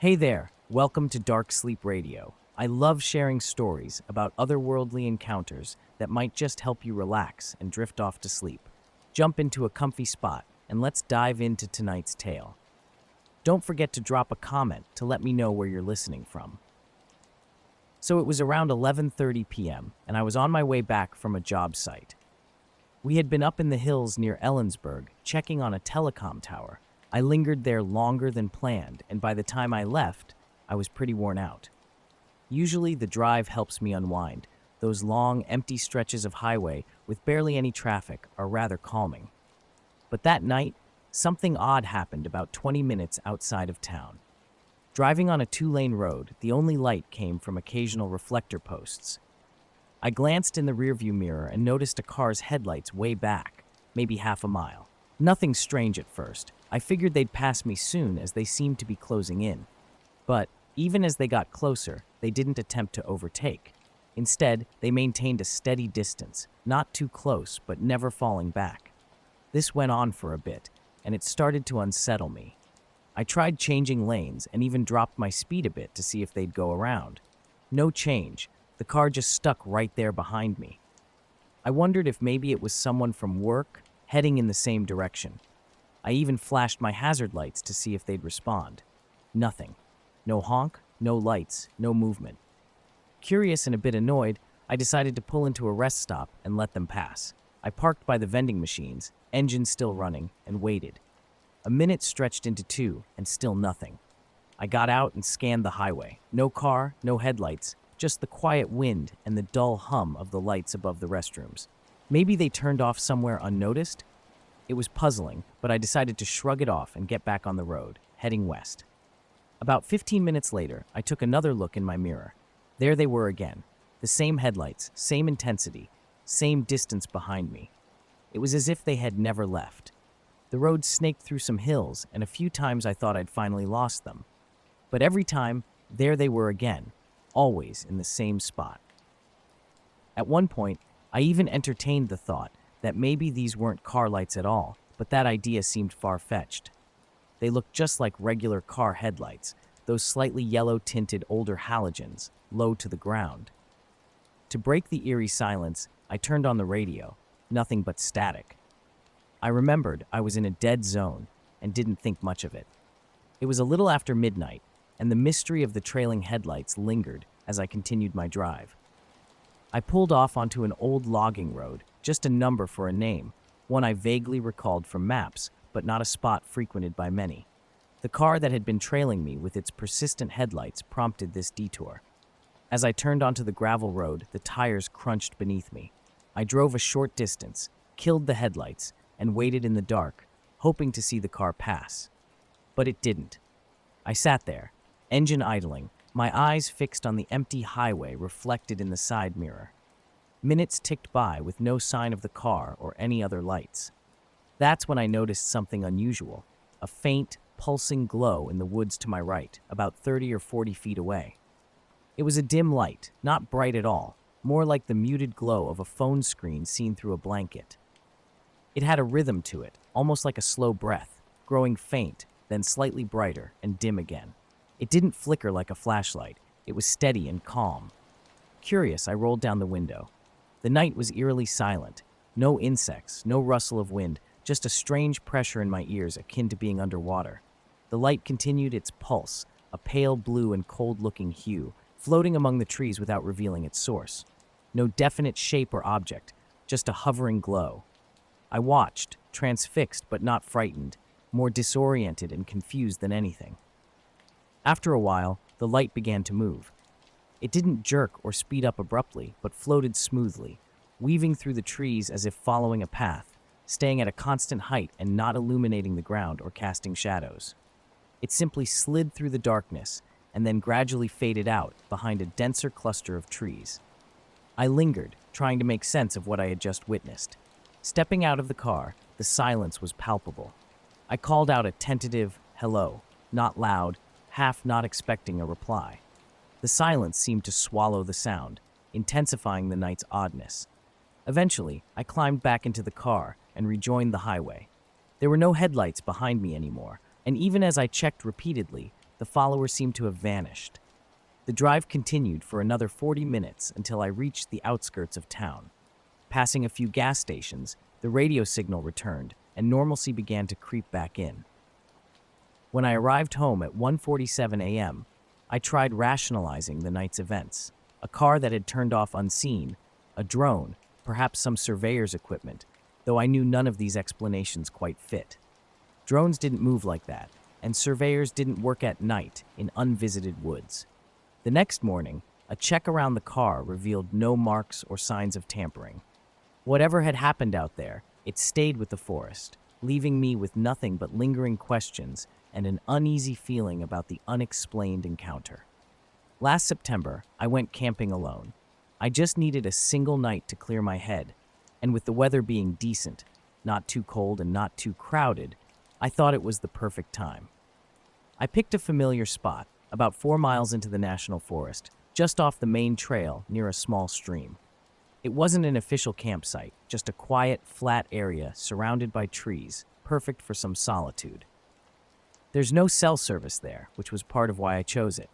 Hey there, welcome to Dark Sleep Radio. I love sharing stories about otherworldly encounters that might just help you relax and drift off to sleep. Jump into a comfy spot and let's dive into tonight's tale. Don't forget to drop a comment to let me know where you're listening from. So it was around 11:30 p.m. and I was on my way back from a job site. We had been up in the hills near Ellensburg checking on a telecom tower. I lingered there longer than planned, and by the time I left, I was pretty worn out. Usually, the drive helps me unwind. Those long, empty stretches of highway with barely any traffic are rather calming. But that night, something odd happened about 20 minutes outside of town. Driving on a two-lane road, the only light came from occasional reflector posts. I glanced in the rearview mirror and noticed a car's headlights way back, maybe half a mile. Nothing strange at first. I figured they'd pass me soon as they seemed to be closing in. But even as they got closer, they didn't attempt to overtake. Instead, they maintained a steady distance, not too close but never falling back. This went on for a bit, and it started to unsettle me. I tried changing lanes and even dropped my speed a bit to see if they'd go around. No change. The car just stuck right there behind me. I wondered if maybe it was someone from work heading in the same direction. I even flashed my hazard lights to see if they'd respond. Nothing. No honk, no lights, no movement. Curious and a bit annoyed, I decided to pull into a rest stop and let them pass. I parked by the vending machines, engine still running, and waited. A minute stretched into two, and still nothing. I got out and scanned the highway. No car, no headlights, just the quiet wind and the dull hum of the lights above the restrooms. Maybe they turned off somewhere unnoticed? It was puzzling, but I decided to shrug it off and get back on the road, heading west. About 15 minutes later, I took another look in my mirror. There they were again. The same headlights, same intensity, same distance behind me. It was as if they had never left. The road snaked through some hills, and a few times I thought I'd finally lost them. But every time, there they were again, always in the same spot. At one point, I even entertained the thought that maybe these weren't car lights at all, but that idea seemed far-fetched. They looked just like regular car headlights, those slightly yellow-tinted older halogens, low to the ground. To break the eerie silence, I turned on the radio. Nothing but static. I remembered I was in a dead zone and didn't think much of it. It was a little after midnight, and the mystery of the trailing headlights lingered as I continued my drive. I pulled off onto an old logging road, just a number for a name, one I vaguely recalled from maps, but not a spot frequented by many. The car that had been trailing me with its persistent headlights prompted this detour. As I turned onto the gravel road, the tires crunched beneath me. I drove a short distance, killed the headlights, and waited in the dark, hoping to see the car pass. But it didn't. I sat there, engine idling, my eyes fixed on the empty highway reflected in the side mirror. Minutes ticked by with no sign of the car or any other lights. That's when I noticed something unusual, a faint, pulsing glow in the woods to my right, about 30 or 40 feet away. It was a dim light, not bright at all, more like the muted glow of a phone screen seen through a blanket. It had a rhythm to it, almost like a slow breath, growing faint, then slightly brighter and dim again. It didn't flicker like a flashlight. It was steady and calm. Curious, I rolled down the window. The night was eerily silent. No insects, no rustle of wind, just a strange pressure in my ears akin to being underwater. The light continued its pulse, a pale blue and cold-looking hue, floating among the trees without revealing its source. No definite shape or object, just a hovering glow. I watched, transfixed but not frightened, more disoriented and confused than anything. After a while, the light began to move. It didn't jerk or speed up abruptly, but floated smoothly, weaving through the trees as if following a path, staying at a constant height and not illuminating the ground or casting shadows. It simply slid through the darkness and then gradually faded out behind a denser cluster of trees. I lingered, trying to make sense of what I had just witnessed. Stepping out of the car, the silence was palpable. I called out a tentative hello, not loud, half not expecting a reply. The silence seemed to swallow the sound, intensifying the night's oddness. Eventually, I climbed back into the car and rejoined the highway. There were no headlights behind me anymore, and even as I checked repeatedly, the the follower seemed to have vanished. The drive continued for another 40 minutes until I reached the outskirts of town. Passing a few gas stations, the radio signal returned, and normalcy began to creep back in. When I arrived home at 1:47 a.m., I tried rationalizing the night's events. A car that had turned off unseen, a drone, perhaps some surveyor's equipment, though I knew none of these explanations quite fit. Drones didn't move like that, and surveyors didn't work at night in unvisited woods. The next morning, a check around the car revealed no marks or signs of tampering. Whatever had happened out there, it stayed with the forest, leaving me with nothing but lingering questions and an uneasy feeling about the unexplained encounter. Last September, I went camping alone. I just needed a single night to clear my head, and with the weather being decent, not too cold and not too crowded, I thought it was the perfect time. I picked a familiar spot, about 4 miles into the national forest, just off the main trail near a small stream. It wasn't an official campsite, just a quiet, flat area surrounded by trees, perfect for some solitude. There's no cell service there, which was part of why I chose it.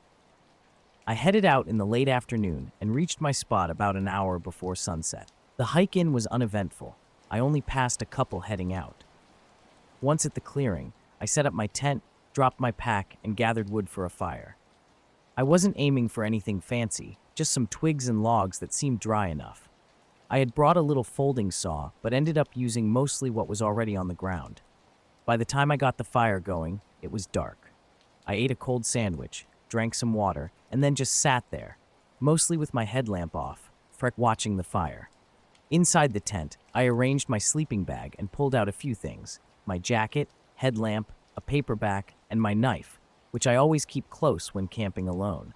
I headed out in the late afternoon and reached my spot about an hour before sunset. The hike in was uneventful. I only passed a couple heading out. Once at the clearing, I set up my tent, dropped my pack, and gathered wood for a fire. I wasn't aiming for anything fancy, just some twigs and logs that seemed dry enough. I had brought a little folding saw, but ended up using mostly what was already on the ground. By the time I got the fire going, it was dark. I ate a cold sandwich, drank some water, and then just sat there, mostly with my headlamp off, watching the fire. Inside the tent, I arranged my sleeping bag and pulled out a few things: my jacket, headlamp, a paperback, and my knife, which I always keep close when camping alone.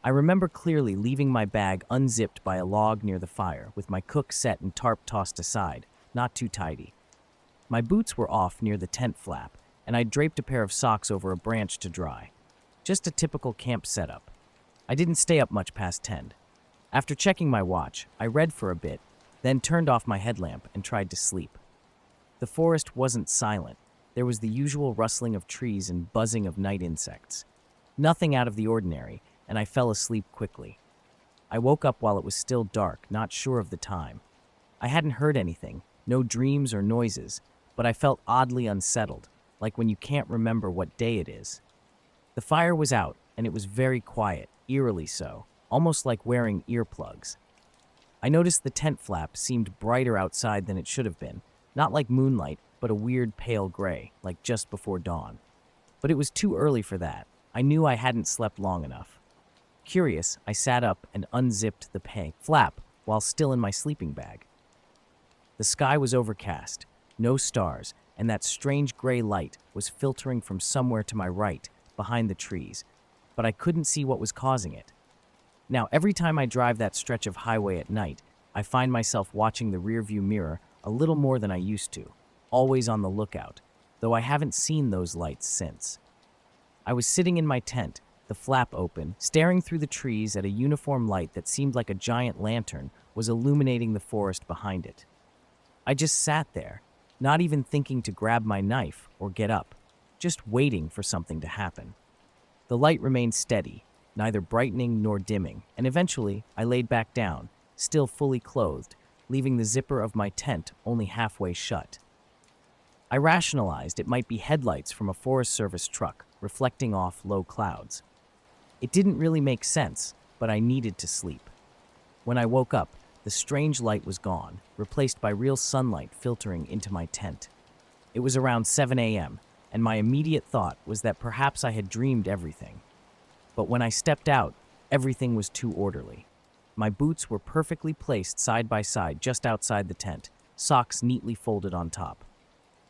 I remember clearly leaving my bag unzipped by a log near the fire, with my cook set and tarp tossed aside, not too tidy. My boots were off near the tent flap, and I draped a pair of socks over a branch to dry. Just a typical camp setup. I didn't stay up much past 10. After checking my watch, I read for a bit, then turned off my headlamp and tried to sleep. The forest wasn't silent. There was the usual rustling of trees and buzzing of night insects. Nothing out of the ordinary, and I fell asleep quickly. I woke up while it was still dark, not sure of the time. I hadn't heard anything, no dreams or noises, but I felt oddly unsettled, like when you can't remember what day it is. The fire was out, and it was very quiet, eerily so, almost like wearing earplugs. I noticed the tent flap seemed brighter outside than it should have been, not like moonlight, but a weird pale gray, like just before dawn. But it was too early for that. I knew I hadn't slept long enough. Curious, I sat up and unzipped the flap while still in my sleeping bag. The sky was overcast, no stars, and that strange gray light was filtering from somewhere to my right, behind the trees, but I couldn't see what was causing it. Now, every time I drive that stretch of highway at night, I find myself watching the rearview mirror a little more than I used to, always on the lookout, though I haven't seen those lights since. I was sitting in my tent, the flap open, staring through the trees at a uniform light that seemed like a giant lantern was illuminating the forest behind it. I just sat there, not even thinking to grab my knife or get up, just waiting for something to happen. The light remained steady, neither brightening nor dimming, and eventually I laid back down, still fully clothed, leaving the zipper of my tent only halfway shut. I rationalized it might be headlights from a Forest Service truck reflecting off low clouds. It didn't really make sense, but I needed to sleep. When I woke up, the strange light was gone, replaced by real sunlight filtering into my tent. It was around 7 a.m., and my immediate thought was that perhaps I had dreamed everything. But when I stepped out, everything was too orderly. My boots were perfectly placed side by side just outside the tent, socks neatly folded on top.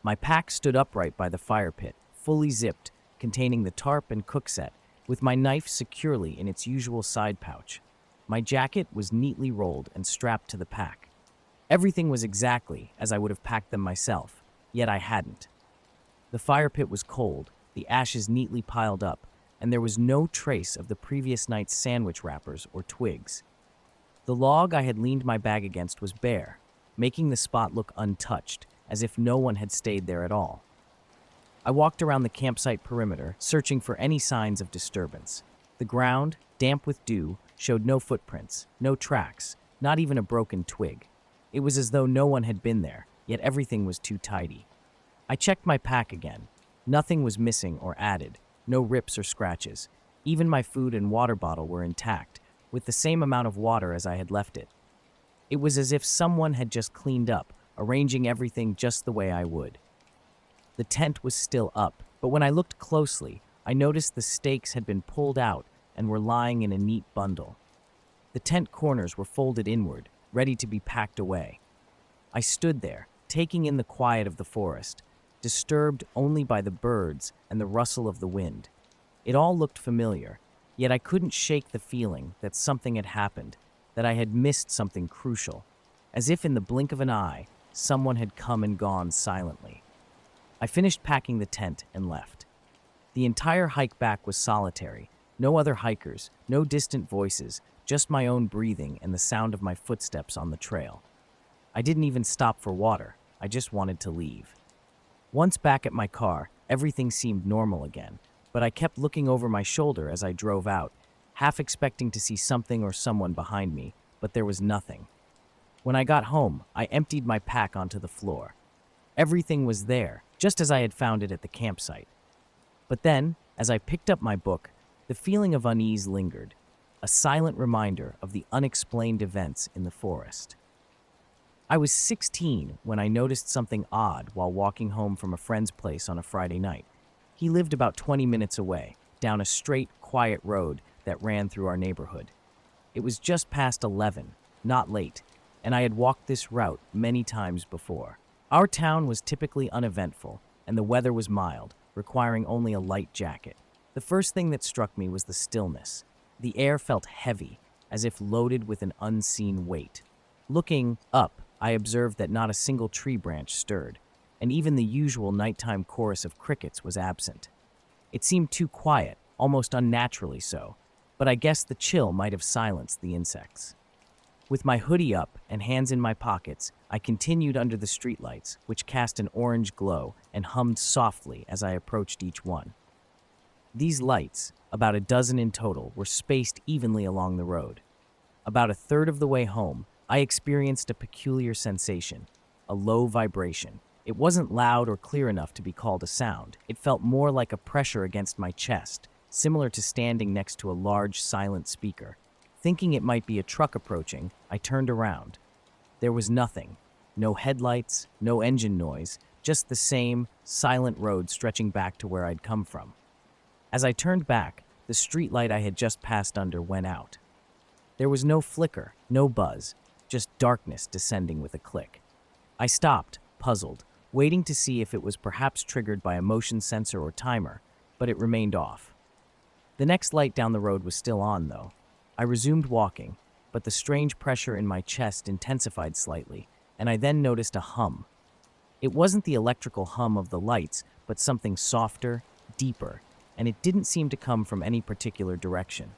My pack stood upright by the fire pit, fully zipped, containing the tarp and cook set, with my knife securely in its usual side pouch. My jacket was neatly rolled and strapped to the pack. Everything was exactly as I would have packed them myself, yet I hadn't. The fire pit was cold, the ashes neatly piled up, and there was no trace of the previous night's sandwich wrappers or twigs. The log I had leaned my bag against was bare, making the spot look untouched, as if no one had stayed there at all. I walked around the campsite perimeter, searching for any signs of disturbance. The ground, damp with dew, showed no footprints, no tracks, not even a broken twig. It was as though no one had been there, yet everything was too tidy. I checked my pack again. Nothing was missing or added, no rips or scratches. Even my food and water bottle were intact, with the same amount of water as I had left it. It was as if someone had just cleaned up, arranging everything just the way I would. The tent was still up, but when I looked closely, I noticed the stakes had been pulled out and were lying in a neat bundle. The tent corners were folded inward, ready to be packed away. I stood there, taking in the quiet of the forest, disturbed only by the birds and the rustle of the wind. It all looked familiar, yet I couldn't shake the feeling that something had happened, that I had missed something crucial, as if in the blink of an eye, someone had come and gone silently. I finished packing the tent and left. The entire hike back was solitary, no other hikers, no distant voices, just my own breathing and the sound of my footsteps on the trail. I didn't even stop for water, I just wanted to leave. Once back at my car, everything seemed normal again, but I kept looking over my shoulder as I drove out, half expecting to see something or someone behind me, but there was nothing. When I got home, I emptied my pack onto the floor. Everything was there, just as I had found it at the campsite. But then, as I picked up my book, the feeling of unease lingered, a silent reminder of the unexplained events in the forest. I was 16 when I noticed something odd while walking home from a friend's place on a Friday night. He lived about 20 minutes away, down a straight, quiet road that ran through our neighborhood. It was just past 11, not late, and I had walked this route many times before. Our town was typically uneventful, and the weather was mild, requiring only a light jacket. The first thing that struck me was the stillness. The air felt heavy, as if loaded with an unseen weight. Looking up, I observed that not a single tree branch stirred, and even the usual nighttime chorus of crickets was absent. It seemed too quiet, almost unnaturally so, but I guess the chill might have silenced the insects. With my hoodie up and hands in my pockets, I continued under the streetlights, which cast an orange glow and hummed softly as I approached each one. These lights, about a dozen in total, were spaced evenly along the road. About a third of the way home, I experienced a peculiar sensation, a low vibration. It wasn't loud or clear enough to be called a sound. It felt more like a pressure against my chest, similar to standing next to a large, silent speaker. Thinking it might be a truck approaching, I turned around. There was nothing. No headlights, no engine noise, just the same, silent road stretching back to where I'd come from. As I turned back, the streetlight I had just passed under went out. There was no flicker, no buzz, just darkness descending with a click. I stopped, puzzled, waiting to see if it was perhaps triggered by a motion sensor or timer, but it remained off. The next light down the road was still on, though. I resumed walking, but the strange pressure in my chest intensified slightly, and I then noticed a hum. It wasn't the electrical hum of the lights, but something softer, deeper, and it didn't seem to come from any particular direction.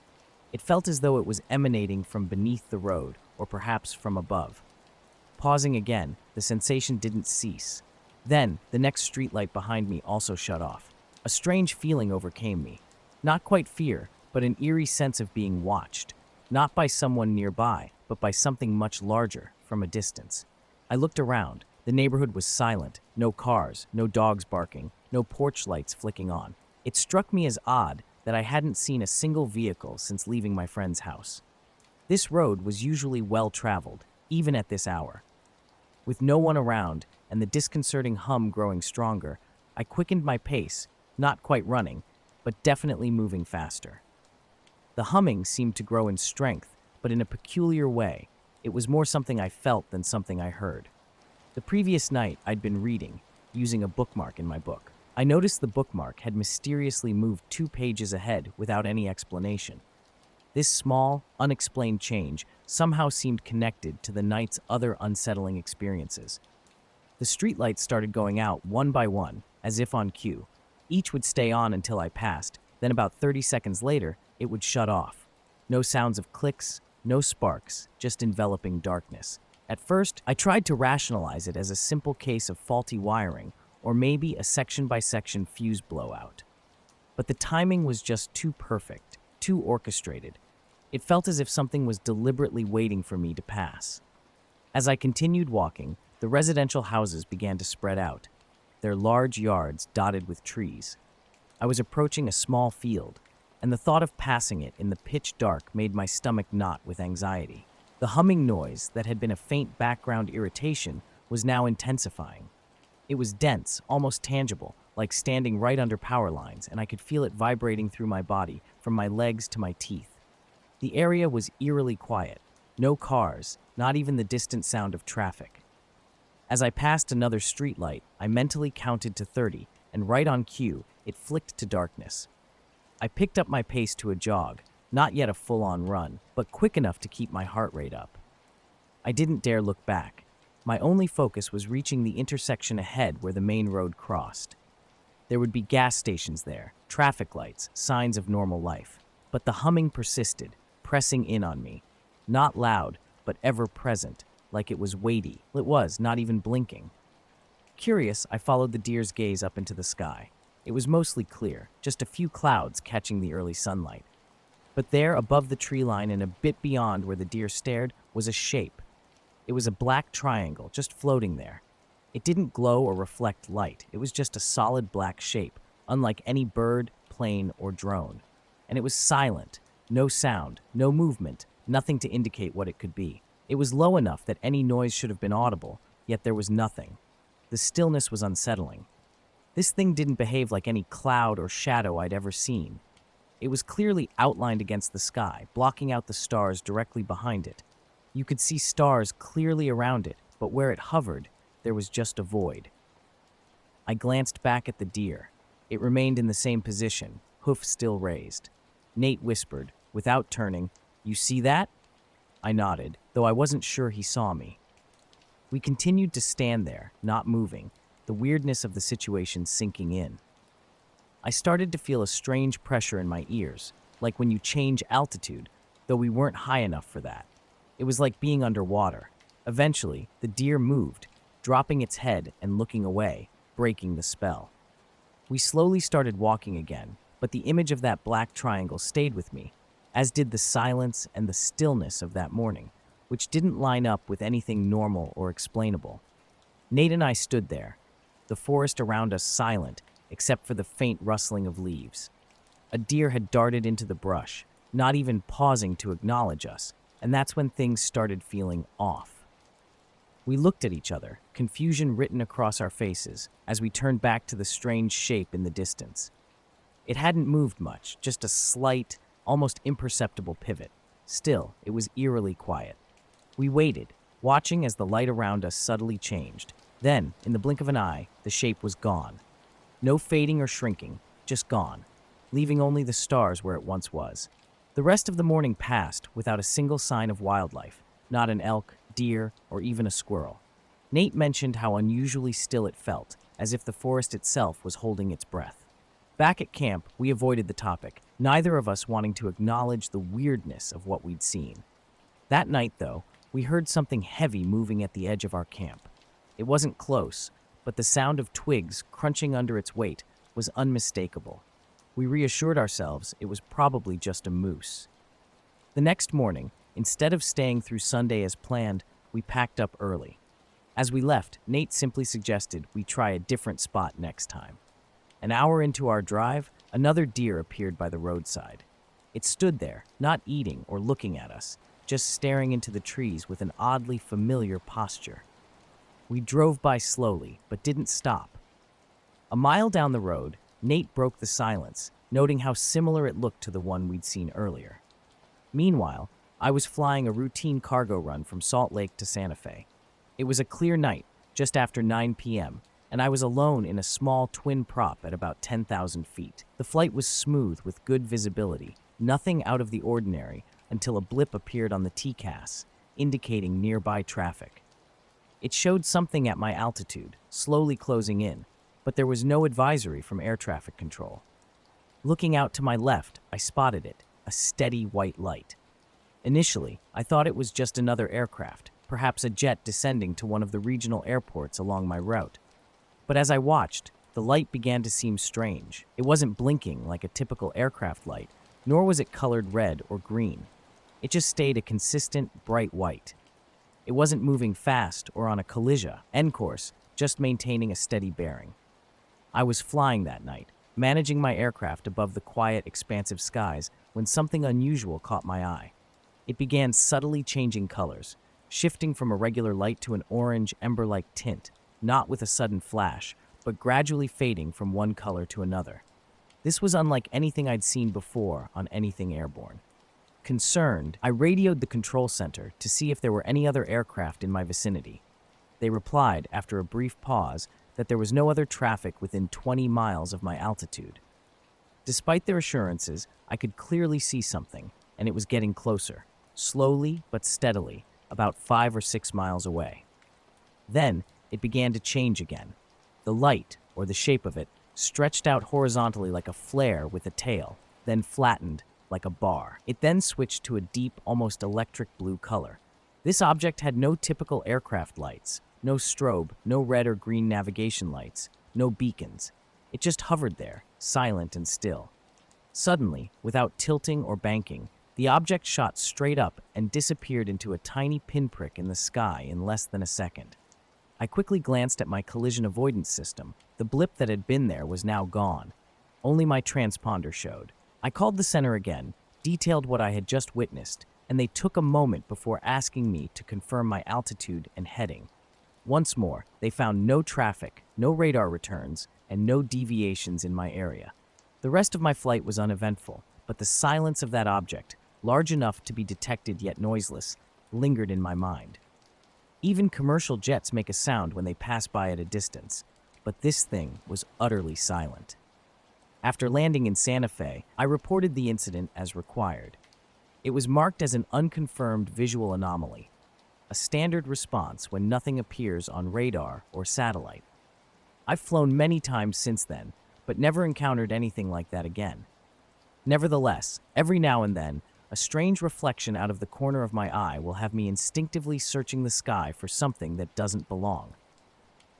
It felt as though it was emanating from beneath the road, or perhaps from above. Pausing again, the sensation didn't cease. Then, the next streetlight behind me also shut off. A strange feeling overcame me. Not quite fear, but an eerie sense of being watched. Not by someone nearby, but by something much larger, from a distance. I looked around. The neighborhood was silent. No cars, no dogs barking, no porch lights flicking on. It struck me as odd that I hadn't seen a single vehicle since leaving my friend's house. This road was usually well-traveled, even at this hour. With no one around and the disconcerting hum growing stronger, I quickened my pace, not quite running, but definitely moving faster. The humming seemed to grow in strength, but in a peculiar way. It was more something I felt than something I heard. The previous night, I'd been reading, using a bookmark in my book. I noticed the bookmark had mysteriously moved 2 pages ahead without any explanation. This small, unexplained change somehow seemed connected to the night's other unsettling experiences. The streetlights started going out one by one, as if on cue. Each would stay on until I passed, then about 30 seconds later, it would shut off. No sounds of clicks, no sparks, just enveloping darkness. At first, I tried to rationalize it as a simple case of faulty wiring or maybe a section-by-section fuse blowout. But the timing was just too perfect, too orchestrated. It felt as if something was deliberately waiting for me to pass. As I continued walking, the residential houses began to spread out, their large yards dotted with trees. I was approaching a small field, and the thought of passing it in the pitch dark made my stomach knot with anxiety. The humming noise that had been a faint background irritation was now intensifying. It was dense, almost tangible, like standing right under power lines, and I could feel it vibrating through my body, from my legs to my teeth. The area was eerily quiet. No cars, not even the distant sound of traffic. As I passed another streetlight, I mentally counted to 30, and right on cue, it flicked to darkness. I picked up my pace to a jog, not yet a full-on run, but quick enough to keep my heart rate up. I didn't dare look back. My only focus was reaching the intersection ahead where the main road crossed. There would be gas stations there, traffic lights, signs of normal life. But the humming persisted, pressing in on me. Not loud, but ever present, like it was weighty. It was, not even blinking. Curious, I followed the deer's gaze up into the sky. It was mostly clear, just a few clouds catching the early sunlight. But there, above the tree line and a bit beyond where the deer stared, was a shape. It was a black triangle, just floating there. It didn't glow or reflect light. It was just a solid black shape, unlike any bird, plane, or drone. And it was silent. No sound, no movement, nothing to indicate what it could be. It was low enough that any noise should have been audible, yet there was nothing. The stillness was unsettling. This thing didn't behave like any cloud or shadow I'd ever seen. It was clearly outlined against the sky, blocking out the stars directly behind it. You could see stars clearly around it, but where it hovered, there was just a void. I glanced back at the deer. It remained in the same position, hoof still raised. Nate whispered, without turning, "You see that?" I nodded, though I wasn't sure he saw me. We continued to stand there, not moving, the weirdness of the situation sinking in. I started to feel a strange pressure in my ears, like when you change altitude, though we weren't high enough for that. It was like being underwater. Eventually, the deer moved, dropping its head and looking away, breaking the spell. We slowly started walking again, but the image of that black triangle stayed with me, as did the silence and the stillness of that morning, which didn't line up with anything normal or explainable. Nate and I stood there, the forest around us silent, except for the faint rustling of leaves. A deer had darted into the brush, not even pausing to acknowledge us, and that's when things started feeling off. We looked at each other, confusion written across our faces, as we turned back to the strange shape in the distance. It hadn't moved much, just a slight, almost imperceptible pivot. Still, it was eerily quiet. We waited, watching as the light around us subtly changed. Then, in the blink of an eye, the shape was gone. No fading or shrinking, just gone, leaving only the stars where it once was. The rest of the morning passed without a single sign of wildlife, not an elk, deer, or even a squirrel. Nate mentioned how unusually still it felt, as if the forest itself was holding its breath. Back at camp, we avoided the topic, neither of us wanting to acknowledge the weirdness of what we'd seen. That night, though, we heard something heavy moving at the edge of our camp. It wasn't close, but the sound of twigs crunching under its weight was unmistakable. We reassured ourselves it was probably just a moose. The next morning, instead of staying through Sunday as planned, we packed up early. As we left, Nate simply suggested we try a different spot next time. An hour into our drive, another deer appeared by the roadside. It stood there, not eating or looking at us, just staring into the trees with an oddly familiar posture. We drove by slowly, but didn't stop. A mile down the road, Nate broke the silence, noting how similar it looked to the one we'd seen earlier. Meanwhile, I was flying a routine cargo run from Salt Lake to Santa Fe. It was a clear night, just after 9 p.m., and I was alone in a small twin prop at about 10,000 feet. The flight was smooth with good visibility, nothing out of the ordinary until a blip appeared on the TCAS, indicating nearby traffic. It showed something at my altitude, slowly closing in, but there was no advisory from air traffic control. Looking out to my left, I spotted it, a steady white light. Initially, I thought it was just another aircraft, perhaps a jet descending to one of the regional airports along my route. But as I watched, the light began to seem strange. It wasn't blinking like a typical aircraft light, nor was it colored red or green. It just stayed a consistent, bright white. It wasn't moving fast or on a collision end course, just maintaining a steady bearing. I was flying that night, managing my aircraft above the quiet, expansive skies when something unusual caught my eye. It began subtly changing colors, shifting from a regular light to an orange, ember-like tint, not with a sudden flash, but gradually fading from one color to another. This was unlike anything I'd seen before on anything airborne. Concerned, I radioed the control center to see if there were any other aircraft in my vicinity. They replied, after a brief pause, that there was no other traffic within 20 miles of my altitude. Despite their assurances, I could clearly see something, and it was getting closer, slowly but steadily, about 5 or 6 miles away. Then, it began to change again. The light, or the shape of it, stretched out horizontally like a flare with a tail, then flattened like a bar. It then switched to a deep, almost electric blue color. This object had no typical aircraft lights, no strobe, no red or green navigation lights, no beacons. It just hovered there, silent and still. Suddenly, without tilting or banking, the object shot straight up and disappeared into a tiny pinprick in the sky in less than a second. I quickly glanced at my collision avoidance system. The blip that had been there was now gone. Only my transponder showed. I called the center again, detailed what I had just witnessed, and they took a moment before asking me to confirm my altitude and heading. Once more, they found no traffic, no radar returns, and no deviations in my area. The rest of my flight was uneventful, but the silence of that object, large enough to be detected yet noiseless, lingered in my mind. Even commercial jets make a sound when they pass by at a distance, but this thing was utterly silent. After landing in Santa Fe, I reported the incident as required. It was marked as an unconfirmed visual anomaly, a standard response when nothing appears on radar or satellite. I've flown many times since then, but never encountered anything like that again. Nevertheless, every now and then, a strange reflection out of the corner of my eye will have me instinctively searching the sky for something that doesn't belong.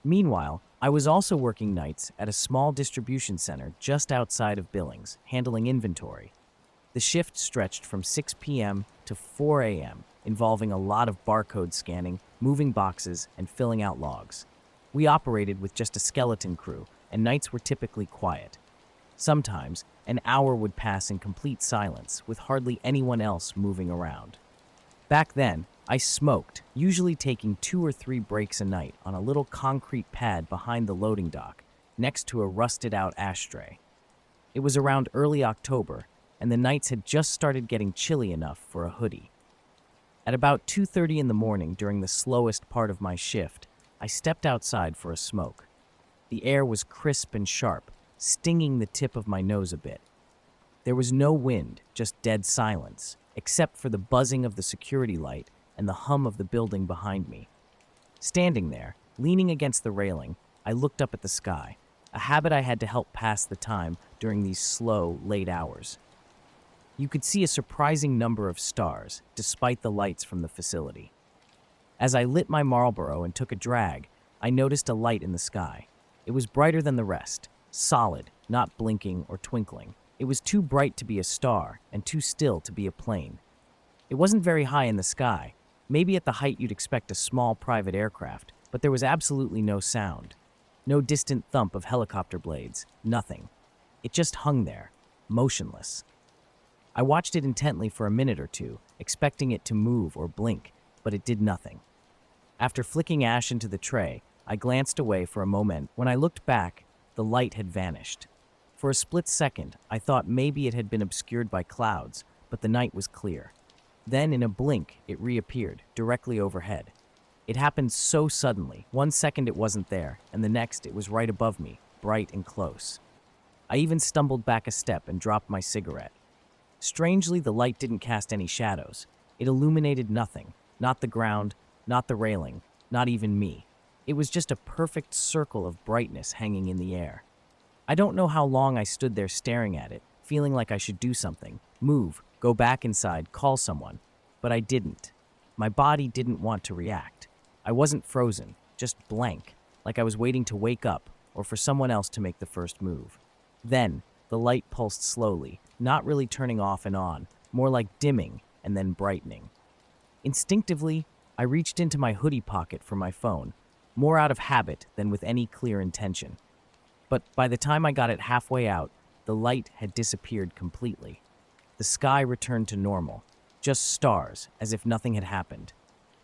Meanwhile, I was also working nights at a small distribution center just outside of Billings, handling inventory. The shift stretched from 6 p.m. to 4 a.m., involving a lot of barcode scanning, moving boxes, and filling out logs. We operated with just a skeleton crew, and nights were typically quiet. Sometimes, an hour would pass in complete silence, with hardly anyone else moving around. Back then, I smoked, usually taking 2 or 3 breaks a night on a little concrete pad behind the loading dock, next to a rusted-out ashtray. It was around early October, and the nights had just started getting chilly enough for a hoodie. At about 2:30 in the morning during the slowest part of my shift, I stepped outside for a smoke. The air was crisp and sharp, stinging the tip of my nose a bit. There was no wind, just dead silence, except for the buzzing of the security light and the hum of the building behind me. Standing there, leaning against the railing, I looked up at the sky, a habit I had to help pass the time during these slow, late hours. You could see a surprising number of stars, despite the lights from the facility. As I lit my Marlboro and took a drag, I noticed a light in the sky. It was brighter than the rest, solid, not blinking or twinkling. It was too bright to be a star and too still to be a plane. It wasn't very high in the sky, maybe at the height you'd expect a small private aircraft, but there was absolutely no sound. No distant thump of helicopter blades, nothing. It just hung there, motionless. I watched it intently for a minute or two, expecting it to move or blink, but it did nothing. After flicking ash into the tray, I glanced away for a moment. When I looked back, the light had vanished. For a split second, I thought maybe it had been obscured by clouds, but the night was clear. Then, in a blink, it reappeared, directly overhead. It happened so suddenly. 1 second it wasn't there, and the next it was right above me, bright and close. I even stumbled back a step and dropped my cigarette. Strangely, the light didn't cast any shadows. It illuminated nothing, not the ground, not the railing, not even me. It was just a perfect circle of brightness hanging in the air. I don't know how long I stood there staring at it, feeling like I should do something, move, go back inside, call someone. But I didn't. My body didn't want to react. I wasn't frozen, just blank, like I was waiting to wake up, or for someone else to make the first move. Then, the light pulsed slowly, not really turning off and on, more like dimming and then brightening. Instinctively, I reached into my hoodie pocket for my phone, more out of habit than with any clear intention. But by the time I got it halfway out, the light had disappeared completely. The sky returned to normal, just stars, as if nothing had happened.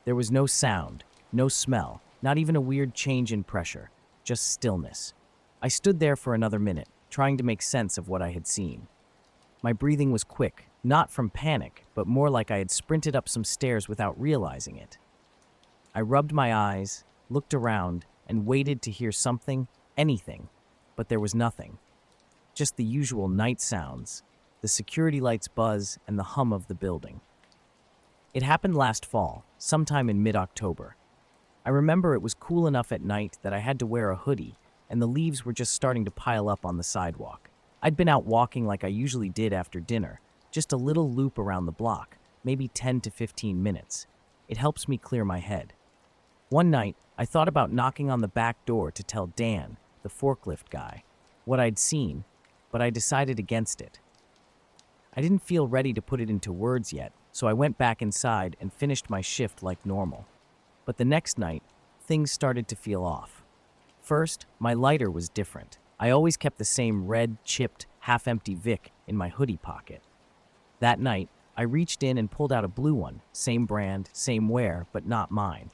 There was no sound, no smell, not even a weird change in pressure, just stillness. I stood there for another minute, trying to make sense of what I had seen. My breathing was quick, not from panic, but more like I had sprinted up some stairs without realizing it. I rubbed my eyes, looked around, and waited to hear something, anything, but there was nothing. Just the usual night sounds, the security lights buzz, and the hum of the building. It happened last fall, sometime in mid-October. I remember it was cool enough at night that I had to wear a hoodie, and the leaves were just starting to pile up on the sidewalk. I'd been out walking like I usually did after dinner, just a little loop around the block, maybe 10 to 15 minutes. It helps me clear my head. One night, I thought about knocking on the back door to tell Dan, the forklift guy, what I'd seen, but I decided against it. I didn't feel ready to put it into words yet, so I went back inside and finished my shift like normal. But the next night, things started to feel off. First, my lighter was different. I always kept the same red, chipped, half-empty Vic in my hoodie pocket. That night, I reached in and pulled out a blue one, same brand, same wear, but not mine.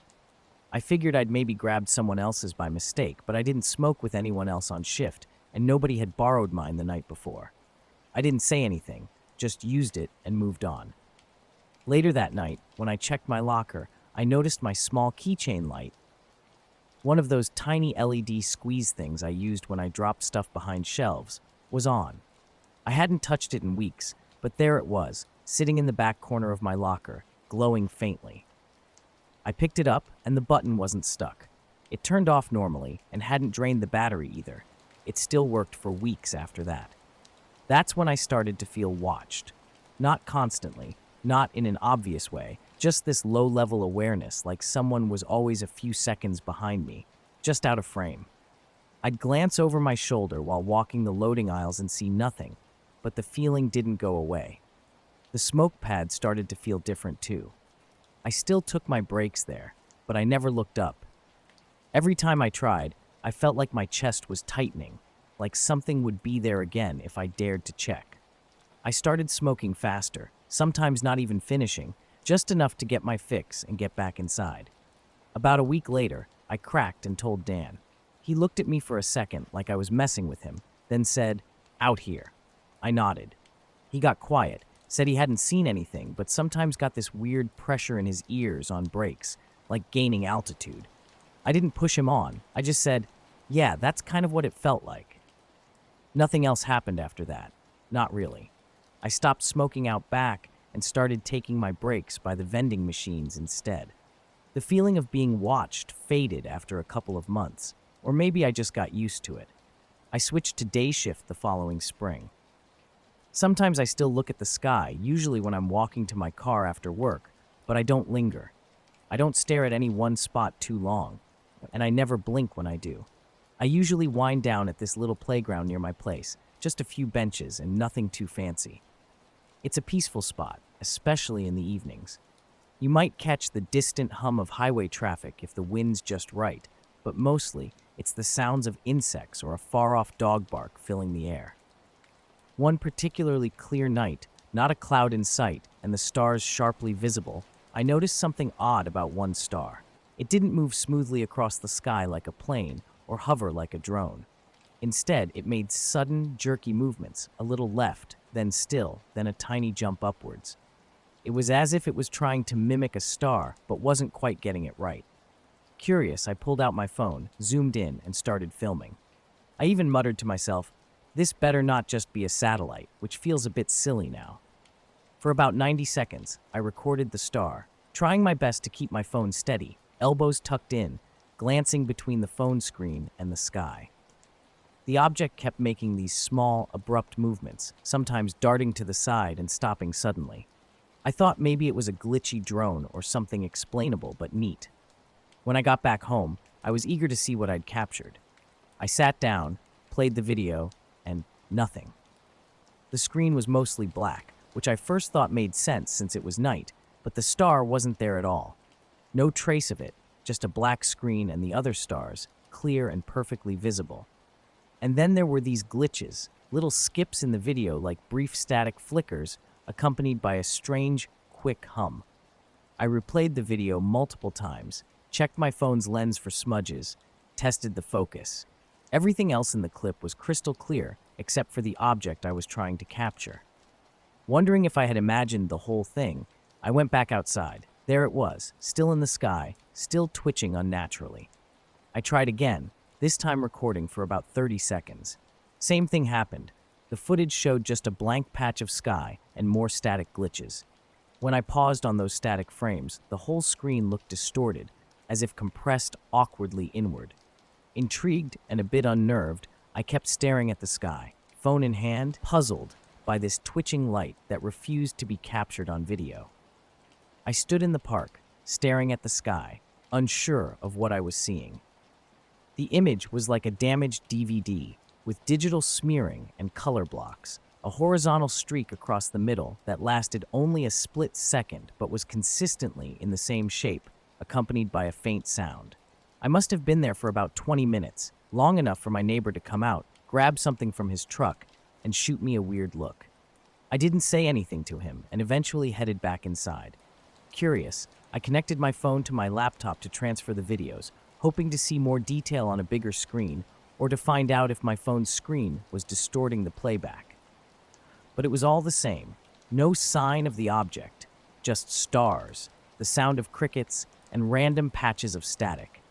I figured I'd maybe grabbed someone else's by mistake, but I didn't smoke with anyone else on shift, and nobody had borrowed mine the night before. I didn't say anything, just used it and moved on. Later that night, when I checked my locker, I noticed my small keychain light. One of those tiny LED squeeze things I used when I dropped stuff behind shelves was on. I hadn't touched it in weeks, but there it was, sitting in the back corner of my locker, glowing faintly. I picked it up, and the button wasn't stuck. It turned off normally and hadn't drained the battery either. It still worked for weeks after that. That's when I started to feel watched. Not constantly, not in an obvious way, just this low-level awareness, like someone was always a few seconds behind me, just out of frame. I'd glance over my shoulder while walking the loading aisles and see nothing, but the feeling didn't go away. The smoke pad started to feel different too. I still took my breaks there, but I never looked up. Every time I tried, I felt like my chest was tightening, like something would be there again if I dared to check. I started smoking faster, sometimes not even finishing, just enough to get my fix and get back inside. About a week later, I cracked and told Dan. He looked at me for a second like I was messing with him, then said, "Out here." I nodded. He got quiet, said he hadn't seen anything, but sometimes got this weird pressure in his ears on breaks, like gaining altitude. I didn't push him on. I just said, "Yeah, that's kind of what it felt like." Nothing else happened after that. Not really. I stopped smoking out back and started taking my breaks by the vending machines instead. The feeling of being watched faded after a couple of months, or maybe I just got used to it. I switched to day shift the following spring. Sometimes I still look at the sky, usually when I'm walking to my car after work, but I don't linger. I don't stare at any one spot too long, and I never blink when I do. I usually wind down at this little playground near my place, just a few benches and nothing too fancy. It's a peaceful spot, especially in the evenings. You might catch the distant hum of highway traffic if the wind's just right, but mostly it's the sounds of insects or a far-off dog bark filling the air. One particularly clear night, not a cloud in sight, and the stars sharply visible, I noticed something odd about one star. It didn't move smoothly across the sky like a plane or hover like a drone. Instead, it made sudden, jerky movements, a little left, then still, then a tiny jump upwards. It was as if it was trying to mimic a star, but wasn't quite getting it right. Curious, I pulled out my phone, zoomed in, and started filming. I even muttered to myself, "This better not just be a satellite," which feels a bit silly now. For about 90 seconds, I recorded the star, trying my best to keep my phone steady, elbows tucked in, glancing between the phone screen and the sky. The object kept making these small, abrupt movements, sometimes darting to the side and stopping suddenly. I thought maybe it was a glitchy drone or something explainable but neat. When I got back home, I was eager to see what I'd captured. I sat down, played the video, and nothing. The screen was mostly black, which I first thought made sense since it was night, but the star wasn't there at all. No trace of it, just a black screen and the other stars, clear and perfectly visible. And then there were these glitches, little skips in the video like brief static flickers, accompanied by a strange, quick hum. I replayed the video multiple times, checked my phone's lens for smudges, tested the focus. Everything else in the clip was crystal clear, except for the object I was trying to capture. Wondering if I had imagined the whole thing, I went back outside. There it was, still in the sky, still twitching unnaturally. I tried again, this time recording for about 30 seconds. Same thing happened. The footage showed just a blank patch of sky and more static glitches. When I paused on those static frames, the whole screen looked distorted, as if compressed awkwardly inward. Intrigued and a bit unnerved, I kept staring at the sky, phone in hand, puzzled by this twitching light that refused to be captured on video. I stood in the park, staring at the sky, unsure of what I was seeing. The image was like a damaged DVD, with digital smearing and color blocks, a horizontal streak across the middle that lasted only a split second but was consistently in the same shape, accompanied by a faint sound. I must have been there for about 20 minutes, long enough for my neighbor to come out, grab something from his truck, and shoot me a weird look. I didn't say anything to him and eventually headed back inside. Curious, I connected my phone to my laptop to transfer the videos, hoping to see more detail on a bigger screen or to find out if my phone's screen was distorting the playback. But it was all the same. No sign of the object, just stars, the sound of crickets, and random patches of static.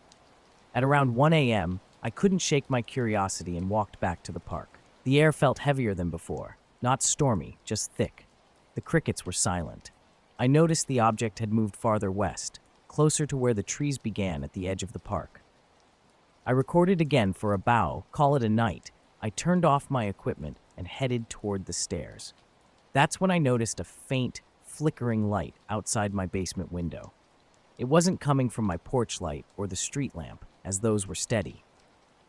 At around 1 a.m., I couldn't shake my curiosity and walked back to the park. The air felt heavier than before, not stormy, just thick. The crickets were silent. I noticed the object had moved farther west, closer to where the trees began at the edge of the park. I recorded again for a bow, call it a night. I turned off my equipment and headed toward the stairs. That's when I noticed a faint, flickering light outside my basement window. It wasn't coming from my porch light or the street lamp, as those were steady.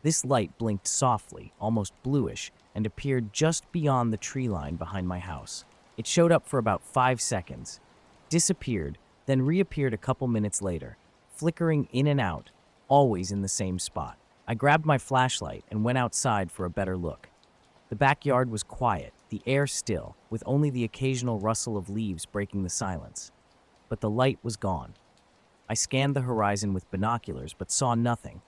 This light blinked softly, almost bluish, and appeared just beyond the tree line behind my house. It showed up for about 5 seconds, disappeared, then reappeared a couple minutes later, flickering in and out, always in the same spot. I grabbed my flashlight and went outside for a better look. The backyard was quiet, the air still, with only the occasional rustle of leaves breaking the silence. But the light was gone. I scanned the horizon with binoculars but saw nothing.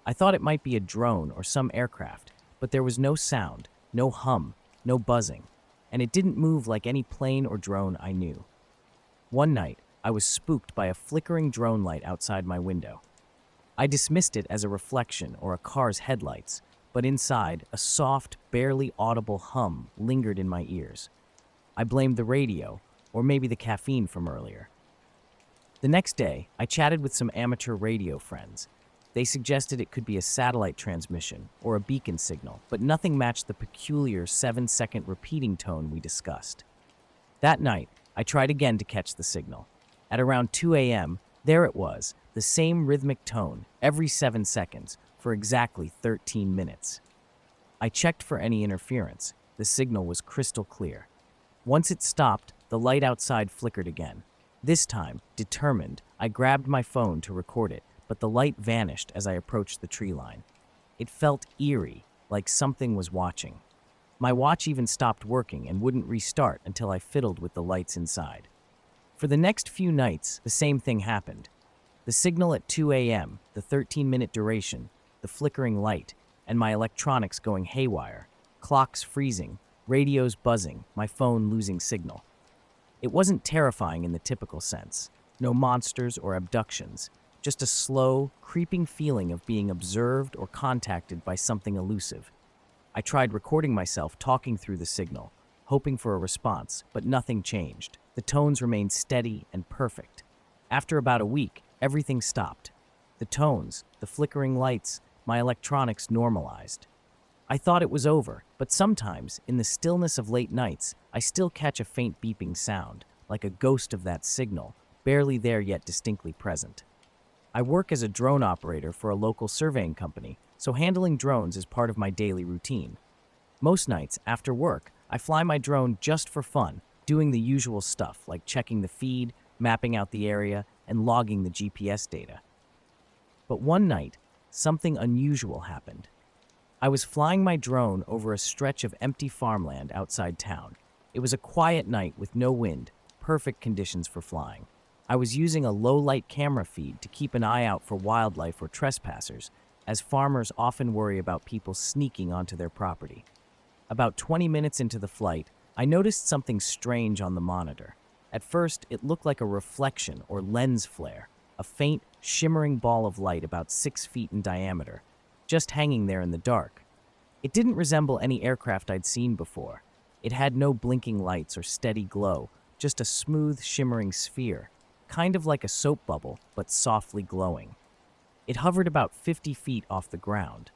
I thought it might be a drone or some aircraft, but there was no sound, no hum, no buzzing, and it didn't move like any plane or drone I knew. One night, I was spooked by a flickering drone light outside my window. I dismissed it as a reflection or a car's headlights, but inside, a soft, barely audible hum lingered in my ears. I blamed the radio, or maybe the caffeine from earlier. The next day, I chatted with some amateur radio friends. They suggested it could be a satellite transmission or a beacon signal, but nothing matched the peculiar 7-second repeating tone we discussed. That night, I tried again to catch the signal. At around 2 a.m., there it was, the same rhythmic tone, every 7 seconds, for exactly 13 minutes. I checked for any interference. The signal was crystal clear. Once it stopped, the light outside flickered again. This time, determined, I grabbed my phone to record it, but the light vanished as I approached the tree line. It felt eerie, like something was watching. My watch even stopped working and wouldn't restart until I fiddled with the lights inside. For the next few nights, the same thing happened. The signal at 2 a.m., the 13-minute duration, the flickering light, and my electronics going haywire, clocks freezing, radios buzzing, my phone losing signal. It wasn't terrifying in the typical sense. No monsters or abductions, just a slow, creeping feeling of being observed or contacted by something elusive. I tried recording myself talking through the signal, hoping for a response, but nothing changed. The tones remained steady and perfect. After about a week, everything stopped. The tones, the flickering lights, my electronics normalized. I thought it was over, but sometimes, in the stillness of late nights, I still catch a faint beeping sound, like a ghost of that signal, barely there yet distinctly present. I work as a drone operator for a local surveying company, so handling drones is part of my daily routine. Most nights, after work, I fly my drone just for fun, doing the usual stuff like checking the feed, mapping out the area, and logging the GPS data. But one night, something unusual happened. I was flying my drone over a stretch of empty farmland outside town. It was a quiet night with no wind, perfect conditions for flying. I was using a low-light camera feed to keep an eye out for wildlife or trespassers, as farmers often worry about people sneaking onto their property. About 20 minutes into the flight, I noticed something strange on the monitor. At first, it looked like a reflection or lens flare, a faint, shimmering ball of light about 6 feet in diameter, just hanging there in the dark. It didn't resemble any aircraft I'd seen before. It had no blinking lights or steady glow, just a smooth, shimmering sphere, kind of like a soap bubble, but softly glowing. It hovered about 50 feet off the ground.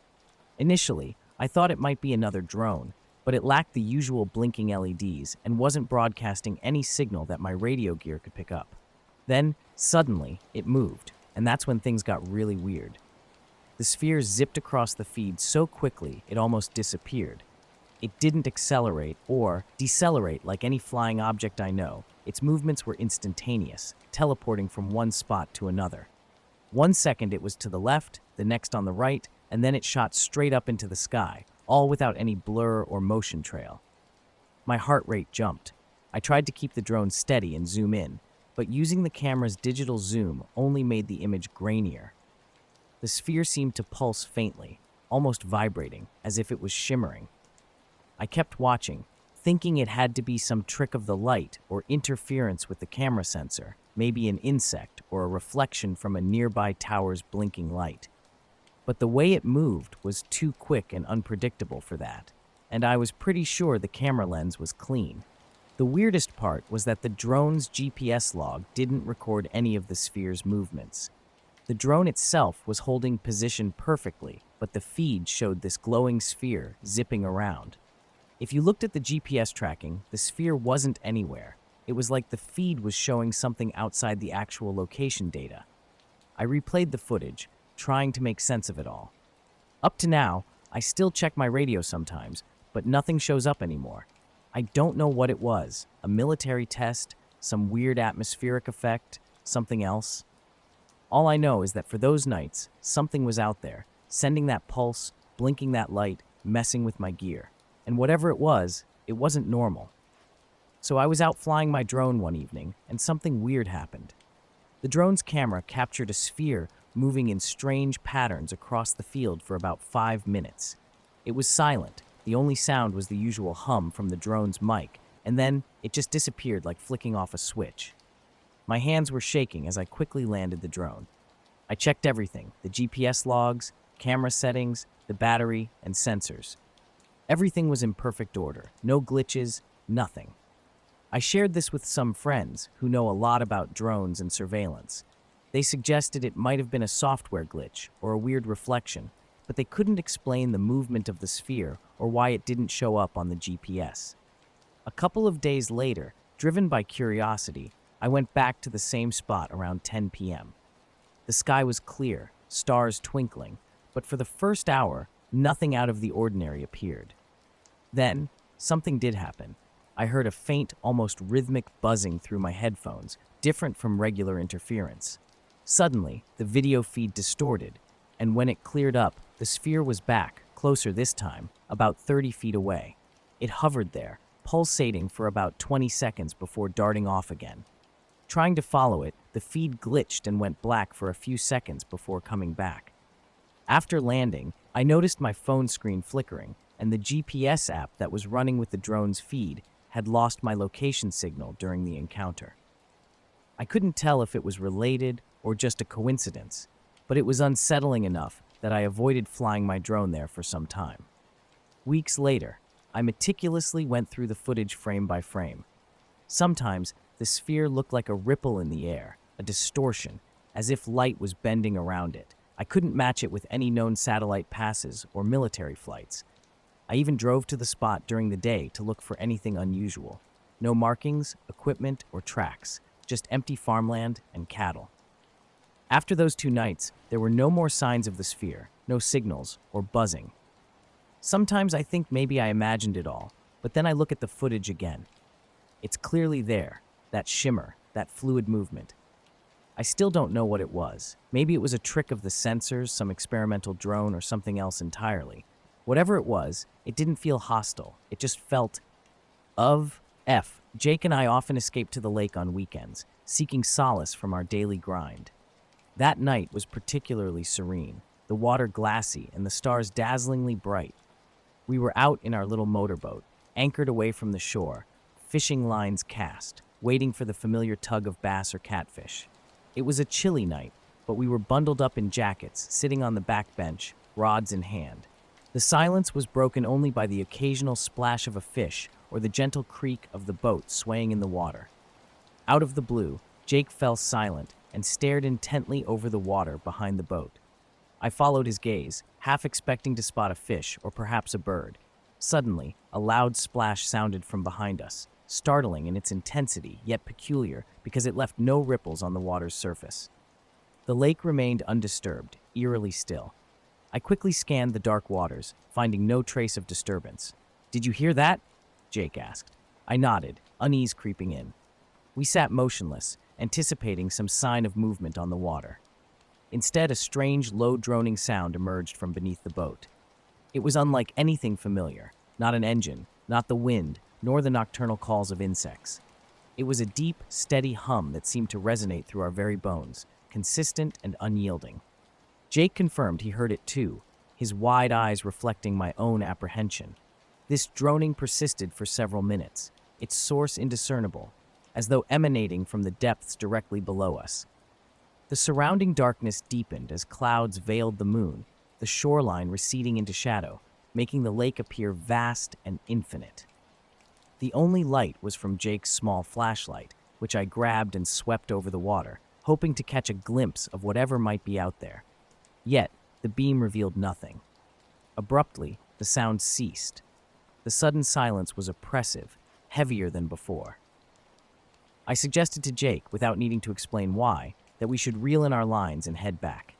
Initially, I thought it might be another drone, but it lacked the usual blinking LEDs and wasn't broadcasting any signal that my radio gear could pick up. Then, suddenly, it moved, and that's when things got really weird. The sphere zipped across the feed so quickly it almost disappeared. It didn't accelerate or decelerate like any flying object I know. Its movements were instantaneous, teleporting from one spot to another. 1 second it was to the left, the next on the right, and then it shot straight up into the sky, all without any blur or motion trail. My heart rate jumped. I tried to keep the drone steady and zoom in, but using the camera's digital zoom only made the image grainier. The sphere seemed to pulse faintly, almost vibrating, as if it was shimmering. I kept watching, thinking it had to be some trick of the light or interference with the camera sensor, maybe an insect or a reflection from a nearby tower's blinking light. But the way it moved was too quick and unpredictable for that, and I was pretty sure the camera lens was clean. The weirdest part was that the drone's GPS log didn't record any of the sphere's movements. The drone itself was holding position perfectly, but the feed showed this glowing sphere zipping around. If you looked at the GPS tracking, the sphere wasn't anywhere. It was like the feed was showing something outside the actual location data. I replayed the footage, trying to make sense of it all. Up to now, I still check my radio sometimes, but nothing shows up anymore. I don't know what it was, a military test, some weird atmospheric effect, something else. All I know is that for those nights, something was out there, sending that pulse, blinking that light, messing with my gear. And whatever it wasn't normal. So I was out flying my drone one evening, and something weird happened. The drone's camera captured a sphere moving in strange patterns across the field for about 5 minutes. It was silent. The only sound was the usual hum from the drone's mic, and then it just disappeared like flicking off a switch. My hands were shaking as I quickly landed the drone. I checked everything, the GPS logs, camera settings, the battery, and sensors. Everything was in perfect order, no glitches, nothing. I shared this with some friends who know a lot about drones and surveillance. They suggested it might have been a software glitch or a weird reflection, but they couldn't explain the movement of the sphere or why it didn't show up on the GPS. A couple of days later, driven by curiosity, I went back to the same spot around 10 p.m. The sky was clear, stars twinkling, but for the first hour, nothing out of the ordinary appeared. Then, something did happen. I heard a faint, almost rhythmic buzzing through my headphones, different from regular interference. Suddenly, the video feed distorted, and when it cleared up, the sphere was back, closer this time, about 30 feet away. It hovered there, pulsating for about 20 seconds before darting off again. Trying to follow it, the feed glitched and went black for a few seconds before coming back. After landing, I noticed my phone screen flickering, and the GPS app that was running with the drone's feed had lost my location signal during the encounter. I couldn't tell if it was related or just a coincidence, but it was unsettling enough that I avoided flying my drone there for some time. Weeks later, I meticulously went through the footage frame by frame. Sometimes, the sphere looked like a ripple in the air, a distortion, as if light was bending around it. I couldn't match it with any known satellite passes or military flights. I even drove to the spot during the day to look for anything unusual. No markings, equipment, or tracks, just empty farmland and cattle. After those 2 nights, there were no more signs of the sphere, no signals or buzzing. Sometimes I think maybe I imagined it all, but then I look at the footage again. It's clearly there, that shimmer, that fluid movement. I still don't know what it was. Maybe it was a trick of the sensors, some experimental drone, or something else entirely. Whatever it was, it didn't feel hostile. It just felt Jake and I often escaped to the lake on weekends, seeking solace from our daily grind. That night was particularly serene, the water glassy and the stars dazzlingly bright. We were out in our little motorboat, anchored away from the shore, fishing lines cast, waiting for the familiar tug of bass or catfish. It was a chilly night, but we were bundled up in jackets, sitting on the back bench, rods in hand. The silence was broken only by the occasional splash of a fish or the gentle creak of the boat swaying in the water. Out of the blue, Jake fell silent and stared intently over the water behind the boat. I followed his gaze, half expecting to spot a fish or perhaps a bird. Suddenly, a loud splash sounded from behind us, startling in its intensity, yet peculiar because it left no ripples on the water's surface. The lake remained undisturbed, eerily still. I quickly scanned the dark waters, finding no trace of disturbance. "Did you hear that?" Jake asked. I nodded, unease creeping in. We sat motionless, anticipating some sign of movement on the water. Instead, a strange, low-droning sound emerged from beneath the boat. It was unlike anything familiar, not an engine, not the wind, nor the nocturnal calls of insects. It was a deep, steady hum that seemed to resonate through our very bones, consistent and unyielding. Jake confirmed he heard it too, his wide eyes reflecting my own apprehension. This droning persisted for several minutes, its source indiscernible, as though emanating from the depths directly below us. The surrounding darkness deepened as clouds veiled the moon, the shoreline receding into shadow, making the lake appear vast and infinite. The only light was from Jake's small flashlight, which I grabbed and swept over the water, hoping to catch a glimpse of whatever might be out there. Yet, the beam revealed nothing. Abruptly, the sound ceased. The sudden silence was oppressive, heavier than before. I suggested to Jake, without needing to explain why, that we should reel in our lines and head back.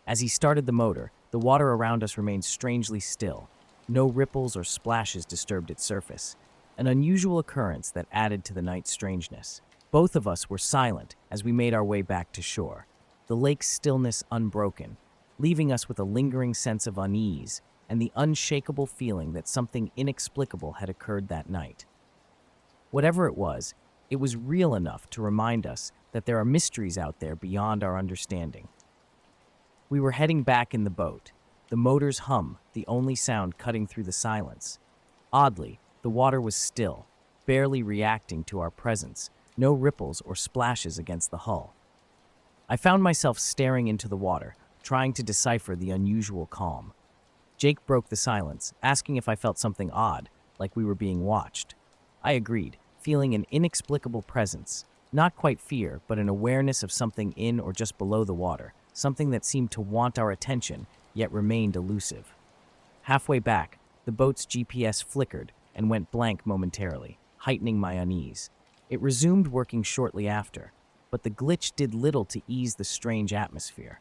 As he started the motor, the water around us remained strangely still. No ripples or splashes disturbed its surface, an unusual occurrence that added to the night's strangeness. Both of us were silent as we made our way back to shore, the lake's stillness unbroken, leaving us with a lingering sense of unease and the unshakable feeling that something inexplicable had occurred that night. Whatever it was real enough to remind us that there are mysteries out there beyond our understanding. We were heading back in the boat, the motor's hum the only sound cutting through the silence. Oddly, the water was still, barely reacting to our presence, no ripples or splashes against the hull. I found myself staring into the water, trying to decipher the unusual calm. Jake broke the silence, asking if I felt something odd, like we were being watched. I agreed, feeling an inexplicable presence, not quite fear, but an awareness of something in or just below the water, something that seemed to want our attention, yet remained elusive. Halfway back, the boat's GPS flickered and went blank momentarily, heightening my unease. It resumed working shortly after, but the glitch did little to ease the strange atmosphere.